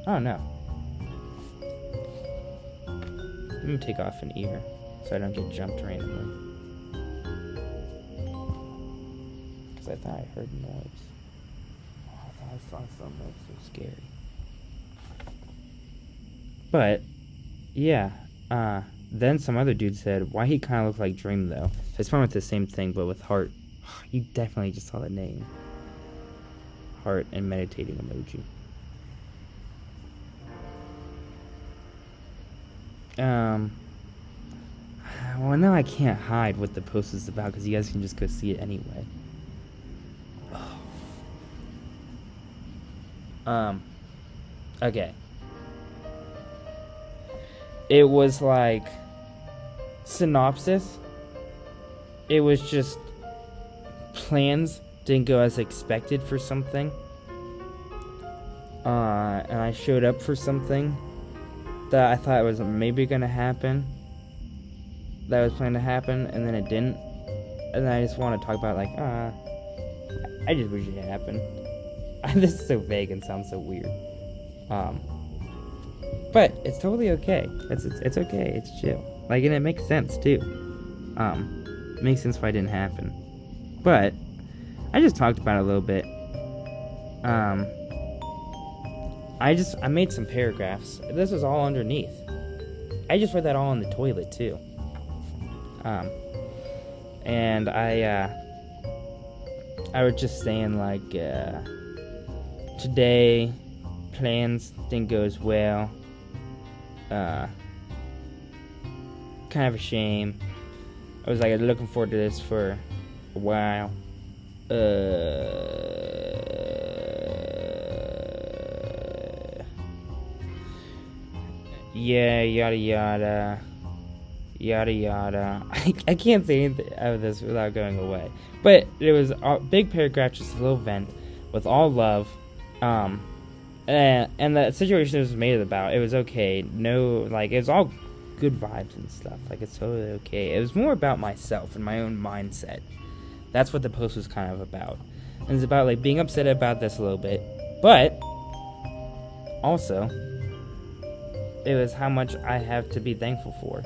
I don't know. Let me take off an ear so I don't get jumped randomly. Because I thought I heard noise. Oh, I thought I saw something that was so scary. But yeah, then some other dude said, why he kind of looked like Dream though. So it's fine with the same thing, but with heart. You definitely just saw the name. Heart and meditating emoji. Well, now I can't hide what the post is about because you guys can just go see it anyway. Okay. It was like synopsis. It was just plans didn't go as expected for something. And I showed up for something that I thought was maybe gonna happen. That was planned to happen, and then it didn't. And then I just want to talk about I just wish it happened. This is so vague and sounds so weird. But it's totally okay. It's okay. It's chill. Like, and it makes sense too. It makes sense why it didn't happen. But I just talked about it a little bit. I made some paragraphs. This was all underneath. I just read that all in the toilet too. And I was just saying like, today plans didn't go as well. Kind of a shame. I was like looking forward to this for a while. Yeah, yada yada. Yada yada. I can't say anything out of this without going away. But it was a big paragraph, just a little vent with all love. And the situation it was made about, it was okay. No, like, it was all good vibes and stuff. Like, it's totally okay. It was more about myself and my own mindset. That's what the post was kind of about. And it's about, like, being upset about this a little bit. But also, it was how much I have to be thankful for.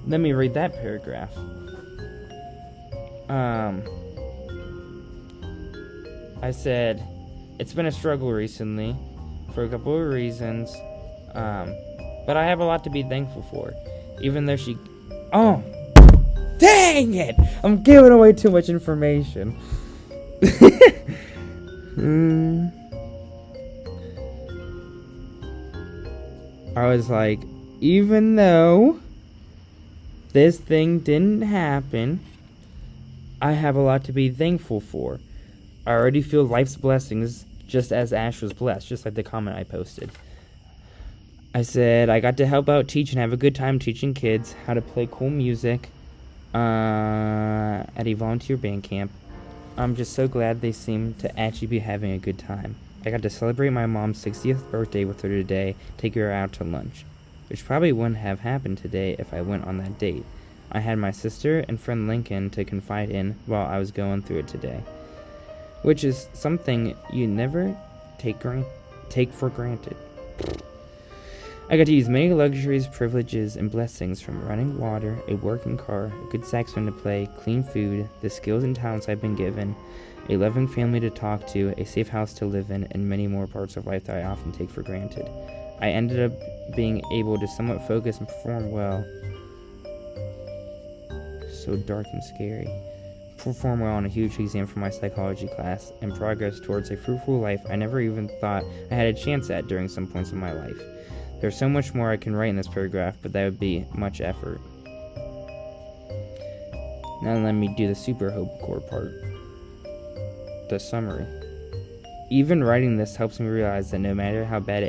Let me read that paragraph. I said, it's been a struggle recently for a couple of reasons, but I have a lot to be thankful for. Even though oh, dang it! I'm giving away too much information. I was like, even though this thing didn't happen, I have a lot to be thankful for. I already feel life's blessings just as Ash was blessed, just like the comment I posted. I said I got to help out teach and have a good time teaching kids how to play cool music at a volunteer band camp. I'm just so glad they seem to actually be having a good time. I got to celebrate my mom's 60th birthday with her today, take her out to lunch, which probably wouldn't have happened today if I went on that date. I had my sister and friend Lincoln to confide in while I was going through it today, which is something you never take for granted. I got to use many luxuries, privileges, and blessings from running water, a working car, a good saxophone to play, clean food, the skills and talents I've been given, a loving family to talk to, a safe house to live in, and many more parts of life that I often take for granted. I ended up being able to somewhat focus and perform well. So dark and scary. Perform well on a huge exam for my psychology class, and progress towards a fruitful life I never even thought I had a chance at during some points in my life. There's so much more I can write in this paragraph, but that would be much effort. Now let me do the super hopecore part. The summary. Even writing this helps me realize that no matter how bad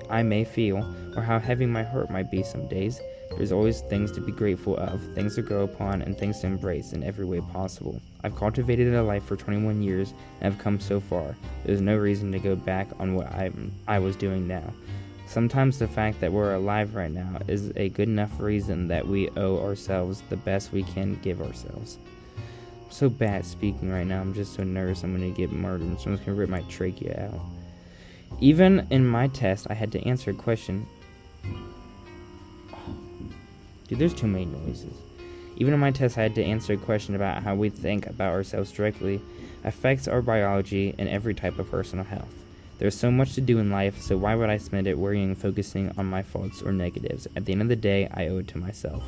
I may feel, or how heavy my heart might be some days, there's always things to be grateful of, things to grow upon, and things to embrace in every way possible. I've cultivated a life for 21 years and have come so far. There's no reason to go back on what I was doing now. Sometimes the fact that we're alive right now is a good enough reason that we owe ourselves the best we can give ourselves. I'm so bad at speaking right now. I'm just so nervous I'm going to get murdered. Someone's going to rip my trachea out. Even in my test, I had to answer a question. Dude, there's too many noises. Even in my test, I had to answer a question about how we think about ourselves directly affects our biology and every type of personal health. There's so much to do in life, so why would I spend it worrying and focusing on my faults or negatives? At the end of the day, I owe it to myself.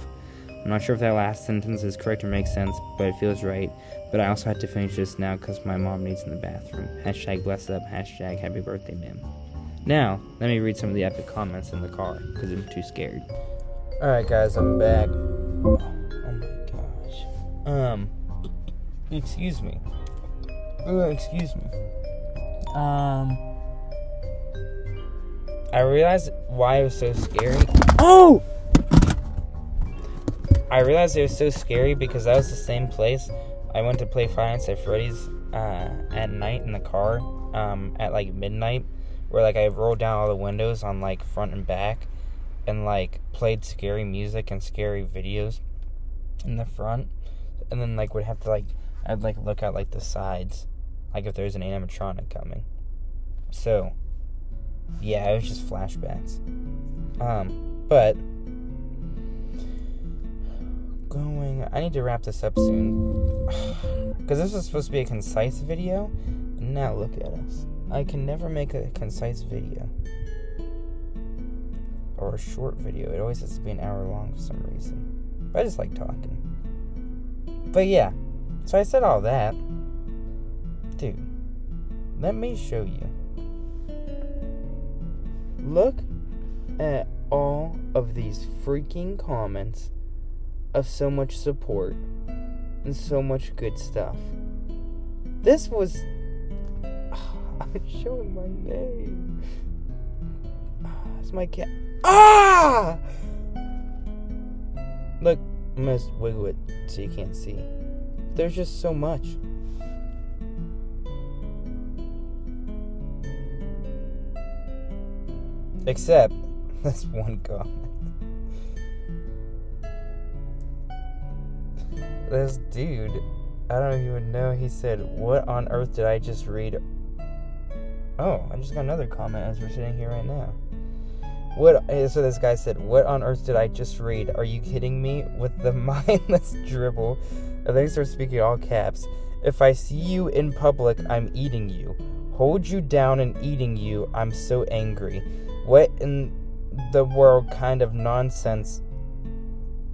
I'm not sure if that last sentence is correct or makes sense, but it feels right. But I also had to finish this now because my mom needs in the bathroom. Hashtag bless up, hashtag happy birthday, ma'am. Now, let me read some of the epic comments in the car because I'm too scared. Alright, guys, I'm back. Oh my gosh. Excuse me. Excuse me. I realized why it was so scary. Oh! I realized it was so scary because that was the same place I went to play Five Nights at Freddy's at night in the car at like midnight, where like I rolled down all the windows on like front and back and like played scary music and scary videos in the front, and then like would have to like I'd like look out like the sides, like if there's an animatronic coming. So yeah, it was just flashbacks. But I need to wrap this up soon because this was supposed to be a concise video, and now look at us. I can never make a concise video or a short video. It always has to be an hour long for some reason, but I just like talking. But yeah, so I said all that. Dude, let me show you. Look at all of these freaking comments of so much support and so much good stuff. This was... I'm showing my name. It's my cat. Ah! Look, I'm gonna wiggle it so you can't see. There's just so much. Except this one comment. This dude, I don't even know, he said, "What on earth did I just read?" Oh, I just got another comment as we're sitting here right now. So this guy said, "What on earth did I just read? Are you kidding me?" With the mindless dribble. And then he starts speaking all caps. "If I see you in public, I'm eating you. Hold you down and eating you. I'm so angry. What in the world kind of nonsense?"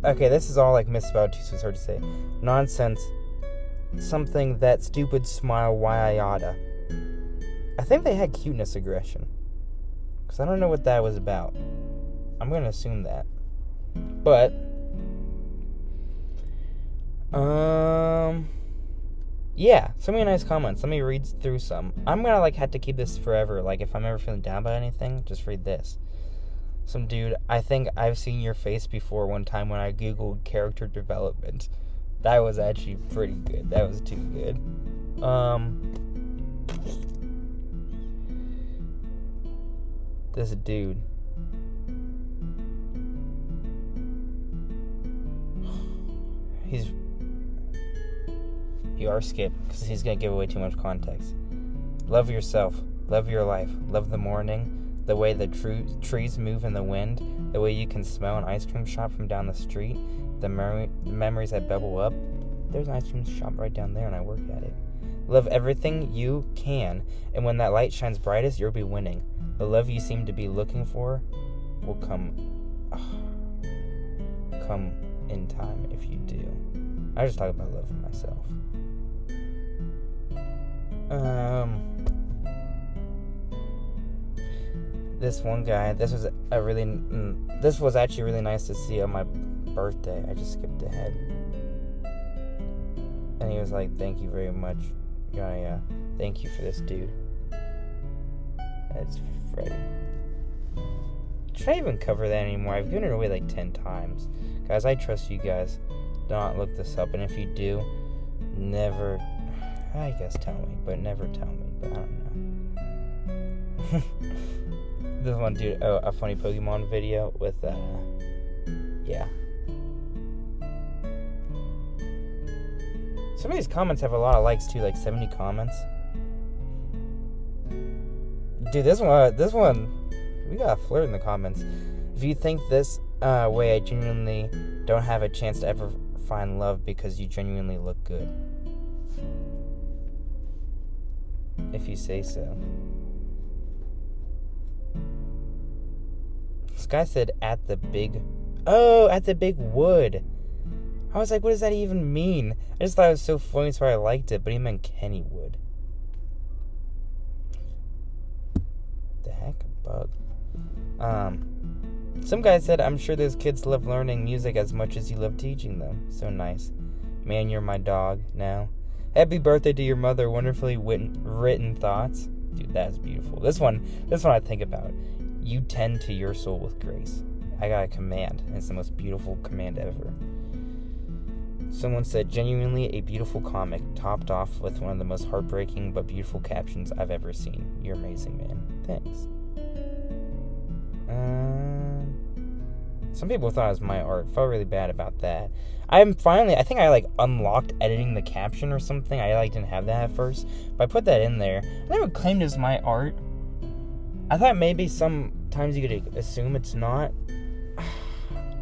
Okay, this is all like misspelled too, so it's hard to say. Nonsense. Something that stupid smile, why I oughta. I think they had cuteness aggression, because I don't know what that was about. I'm going to assume that. But, yeah, so many nice comments. Let me read through some. I'm going to, like, have to keep this forever. Like, if I'm ever feeling down about anything, just read this. Some dude, "I think I've seen your face before one time when I googled character development." That was actually pretty good. That was too good. This dude. You are skipped because he's going to give away too much context. "Love yourself. Love your life. Love the morning. The way the trees move in the wind. The way you can smell an ice cream shop from down the street. The memories that bubble up. There's an ice cream shop right down there and I work at it. Love everything you can. And when that light shines brightest, you'll be winning. The love you seem to be looking for will come in time if you do." I just talk about love for myself. This one guy, this was actually really nice to see on my birthday. I just skipped ahead. And he was like, "Thank you very much. Thank you for this, dude." That's Freddy. Should I even cover that anymore? I've given it away like 10 times. Guys, I trust you guys. Do not look this up. And if you do, never, I guess tell me. But never tell me. But I don't know. This one dude, a funny Pokemon video with, yeah. Some of these comments have a lot of likes too, like 70 comments. Dude, this one, we got a flirt in the comments. "If you think this way, I genuinely don't have a chance to ever find love because you genuinely look good. If you say so." This guy said, at the big wood. I was like, what does that even mean? I just thought it was so funny, so I liked it, but he meant Kenny would. The heck? A bug. Some guy said, I'm sure those kids love learning music as much as you love teaching them. So nice. Man, you're my dog now. Happy birthday to your mother. Wonderfully written thoughts. Dude, that's beautiful. This one I think about. You tend to your soul with grace. I got a command. It's the most beautiful command ever. Someone said, genuinely a beautiful comic, topped off with one of the most heartbreaking but beautiful captions I've ever seen. You're amazing, man. Thanks. Some people thought it was my art. Felt really bad about that. I think I unlocked editing the caption or something. I didn't have that at first, but I put that in there. I never claimed it was my art. I thought maybe sometimes you could assume it's not,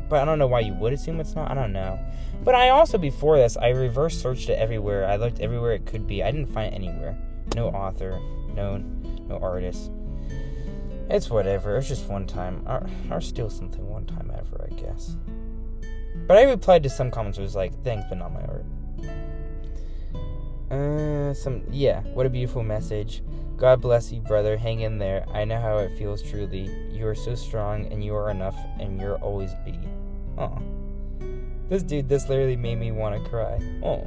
but I don't know why you would assume it's not. I don't know. But I also, before this, I reverse searched it everywhere. I looked everywhere it could be. I didn't find it anywhere. No author, no artist. It's whatever. It's just one time. Or steal something one time ever, I guess. But I replied to some comments. It was like, thanks, but not my art. What a beautiful message. God bless you, brother. Hang in there. I know how it feels, truly. You are so strong, and you are enough, and you'll always be. Aw. This literally made me want to cry. Oh.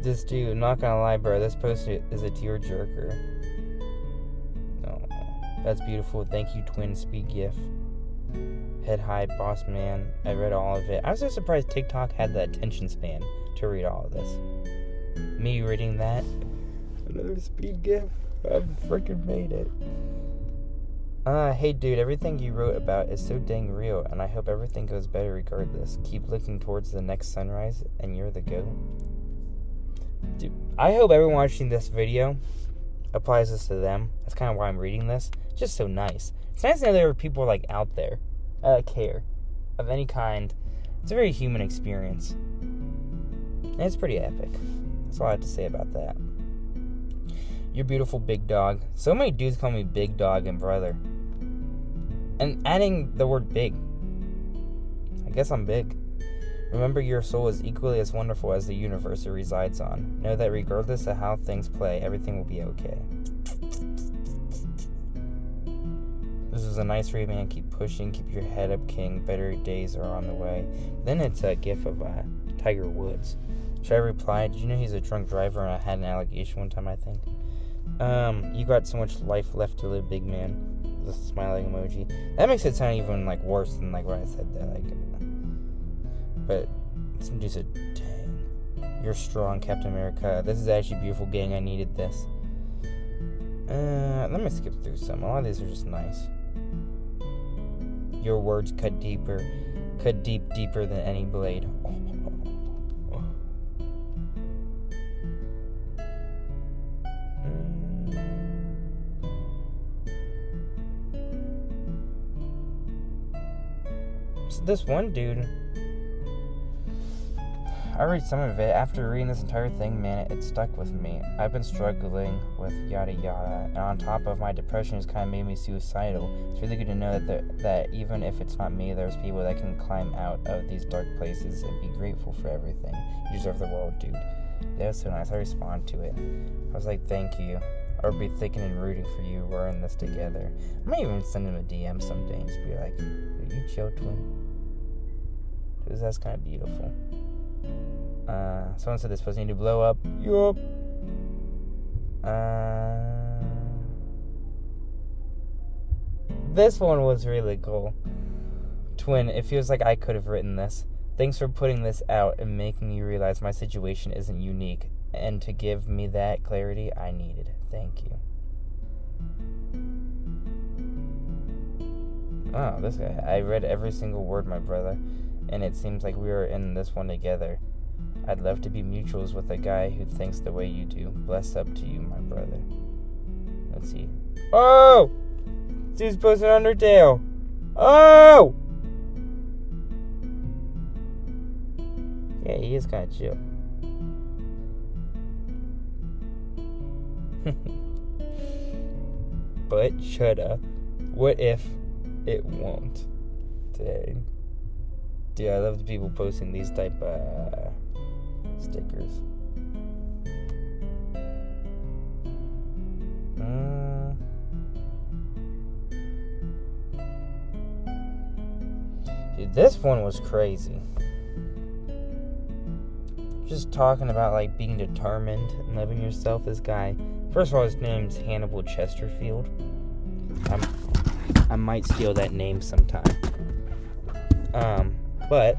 This dude, I'm not gonna lie, bro. This post is a tearjerker. Oh, that's beautiful. Thank you, twin speed gif. Head high, boss man. I read all of it. I was so surprised TikTok had the attention span to read all of this. Me reading that. Another speed gif. I've freaking made it. Hey dude, everything you wrote about is so dang real, and I hope everything goes better regardless. Keep looking towards the next sunrise, and you're the GOAT. Dude, I hope everyone watching this video applies this to them. That's kind of why I'm reading this. It's just so nice. It's nice to know there are people out there that care of any kind. It's a very human experience. And it's pretty epic. That's all I have to say about that. You're beautiful, big dog. So many dudes call me big dog and brother. And adding the word big. I guess I'm big. Remember, your soul is equally as wonderful as the universe it resides on. Know that regardless of how things play, everything will be okay. This is a nice read, man. Keep pushing. Keep your head up, king. Better days are on the way. Then it's a gif of Tiger Woods. Should I reply? Did you know he's a drunk driver and I had an allegation one time, I think? You got so much life left to live, big man. The smiling emoji. That makes it sound even worse than what I said there. But some dude said, dang, you're strong, Captain America. This is actually beautiful, gang. I needed this. Let me skip through some. A lot of these are just nice. Your words cut deeper than any blade. So this one dude, I read some of it. After reading this entire thing, man, it stuck with me. I've been struggling with yada yada, and on top of my depression, it's kind of made me suicidal. It's really good to know that even if it's not me, there's people that can climb out of these dark places and be grateful for everything. You deserve the world, dude. That was so nice. I responded to it. I was like, thank you. I'll be thinking and rooting for you. We're in this together. I might even send him a DM someday and just be like, are you chill, twin? Because that's kind of beautiful. Someone said this supposed to need to blow up. Yup. This one was really cool. Twin, it feels like I could have written this. Thanks for putting this out and making me realize my situation isn't unique, and to give me that clarity I needed. Thank you. Oh, this guy. I read every single word, my brother, and it seems like we are in this one together. I'd love to be mutuals with a guy who thinks the way you do. Bless up to you, my brother. Let's see. Oh! Dude's posting Undertale. Oh! Yeah, he is kind of chill. But shoulda. What if it won't? Dang. Dude, I love the people posting these type stickers. Dude, this one was crazy. Just talking about like being determined and loving yourself. This guy, first of all, his name's Hannibal Chesterfield. I might steal that name sometime. But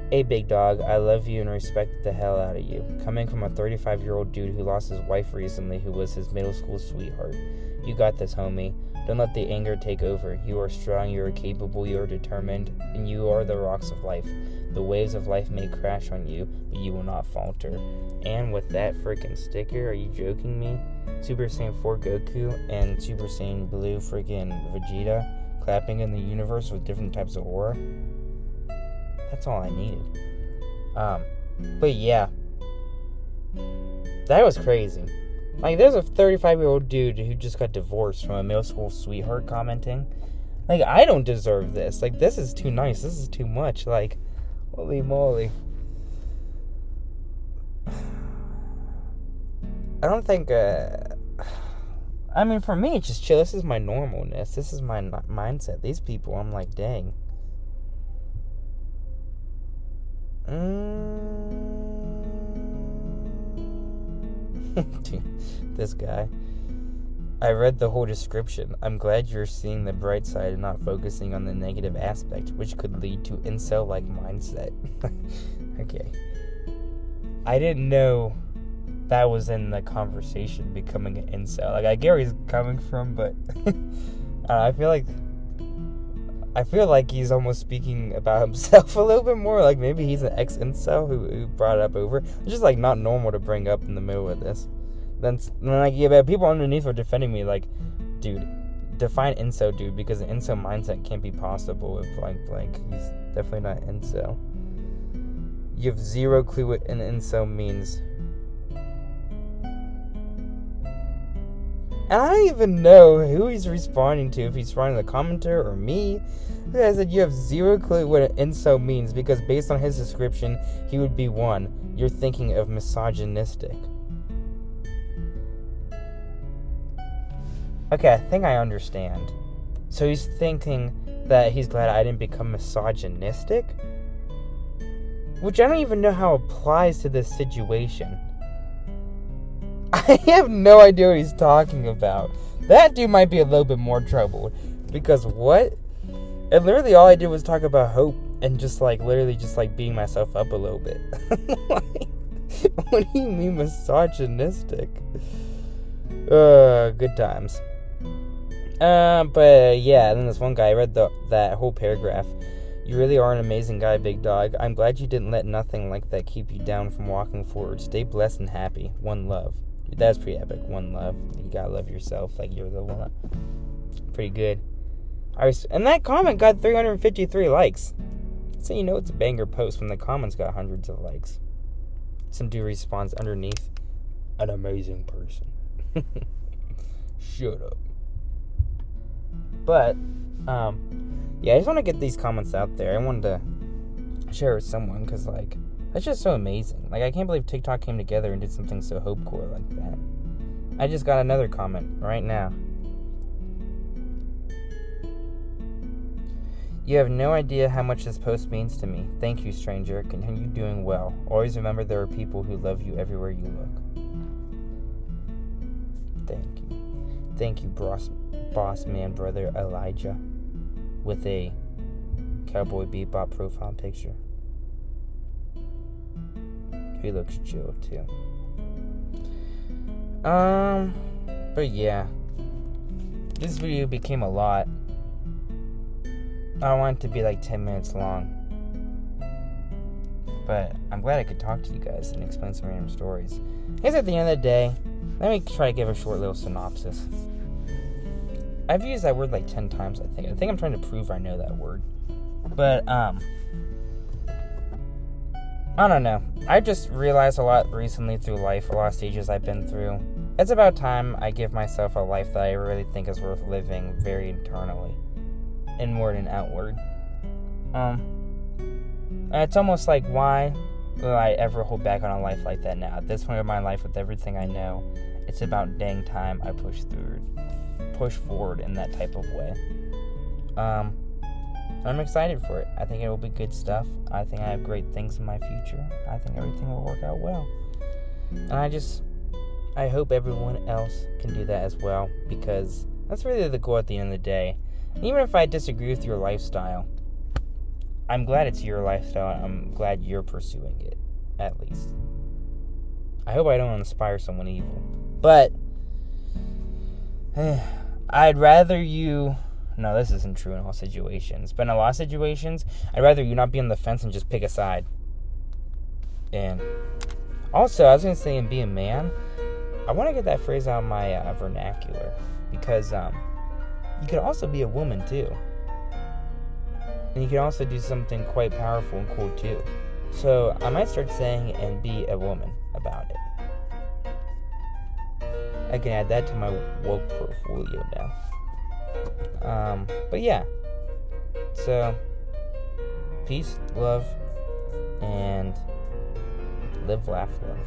hey, big dog, I love you and respect the hell out of you. Coming from a 35-year-old dude who lost his wife recently, who was his middle school sweetheart. You got this, homie. Don't let the anger take over. You are strong, you are capable, you are determined, and you are the rocks of life. The waves of life may crash on you, but you will not falter. And with that freaking sticker, are you joking me? Super Saiyan 4 Goku and Super Saiyan Blue freaking Vegeta clapping in the universe with different types of aura. That's all I needed. But yeah. That was crazy. Like, there's a 35-year-old dude who just got divorced from a middle school sweetheart commenting. Like, I don't deserve this. Like, this is too nice. This is too much. Like, holy moly. I don't think, I mean, for me, it's just chill. This is my normalness. This is my mindset. These people, I'm like, dang. Dude, this guy. I read the whole description. I'm glad you're seeing the bright side and not focusing on the negative aspect, which could lead to incel-like mindset. Okay. I didn't know that was in the conversation, becoming an incel. Like, I get where he's coming from, but I feel like he's almost speaking about himself a little bit more. Like, maybe he's an ex-incel who brought it up over. It's just, like, not normal to bring up in the middle of this. Then, like, yeah, but people underneath are defending me, like, dude, define incel, dude, because the incel mindset can't be possible with blank. He's definitely not incel. You have zero clue what an incel means. And I don't even know who he's responding to, if he's responding to the commenter or me. I said you have zero clue what an incel means, because based on his description, he would be one. You're thinking of misogynistic. Okay, I think I understand. So he's thinking that he's glad I didn't become misogynistic? Which I don't even know how it applies to this situation. I have no idea what he's talking about. That dude might be a little bit more troubled. Because what? And literally all I did was talk about hope and just like literally just like beating myself up a little bit. Like, what do you mean misogynistic? Good times. But yeah, and then this one guy, I read that whole paragraph. You really are an amazing guy, big dog. I'm glad you didn't let nothing like that keep you down from walking forward. Stay blessed and happy. One love. Dude, that's pretty epic. One love. You gotta love yourself like you're the one. Pretty good. And that comment got 353 likes. So you know it's a banger post when the comments got hundreds of likes. Some dude responds underneath, an amazing person. Shut up. But, yeah, I just want to get these comments out there. I wanted to share with someone, because, like, that's just so amazing. Like, I can't believe TikTok came together and did something so hopecore like that. I just got another comment right now. You have no idea how much this post means to me. Thank you, stranger. Continue doing well. Always remember there are people who love you everywhere you look. Thank you. Thank you, boss man brother Elijah. With a Cowboy Bebop profile picture. He looks chill too. But yeah. This video became a lot. I want it to be like 10 minutes long. But I'm glad I could talk to you guys and explain some random stories. I guess at the end of the day, let me try to give a short little synopsis. I've used that word like 10 times, I think. I think I'm trying to prove I know that word. But, I don't know. I just realized a lot recently through life, a lot of stages I've been through. It's about time I give myself a life that I really think is worth living very internally. Inward and outward. And it's almost like, why will I ever hold back on a life like that now? At this point of my life, with everything I know, it's about dang time I push forward in that type of way. I'm excited for it. I think it will be good stuff. I think I have great things in my future. I think everything will work out well. And I hope everyone else can do that as well, because that's really the goal at the end of the day. And even if I disagree with your lifestyle, I'm glad it's your lifestyle. I'm glad you're pursuing it, at least. I hope I don't inspire someone evil. But I'd rather you... No, this isn't true in all situations. But in a lot of situations, I'd rather you not be on the fence and just pick a side. And also, I was going to say, in being a man, I want to get that phrase out of my vernacular. Because you could also be a woman, too. And you can also do something quite powerful and cool, too. So I might start saying and be a woman about it. I can add that to my woke portfolio now. But yeah. So, peace, love, and live, laugh, love.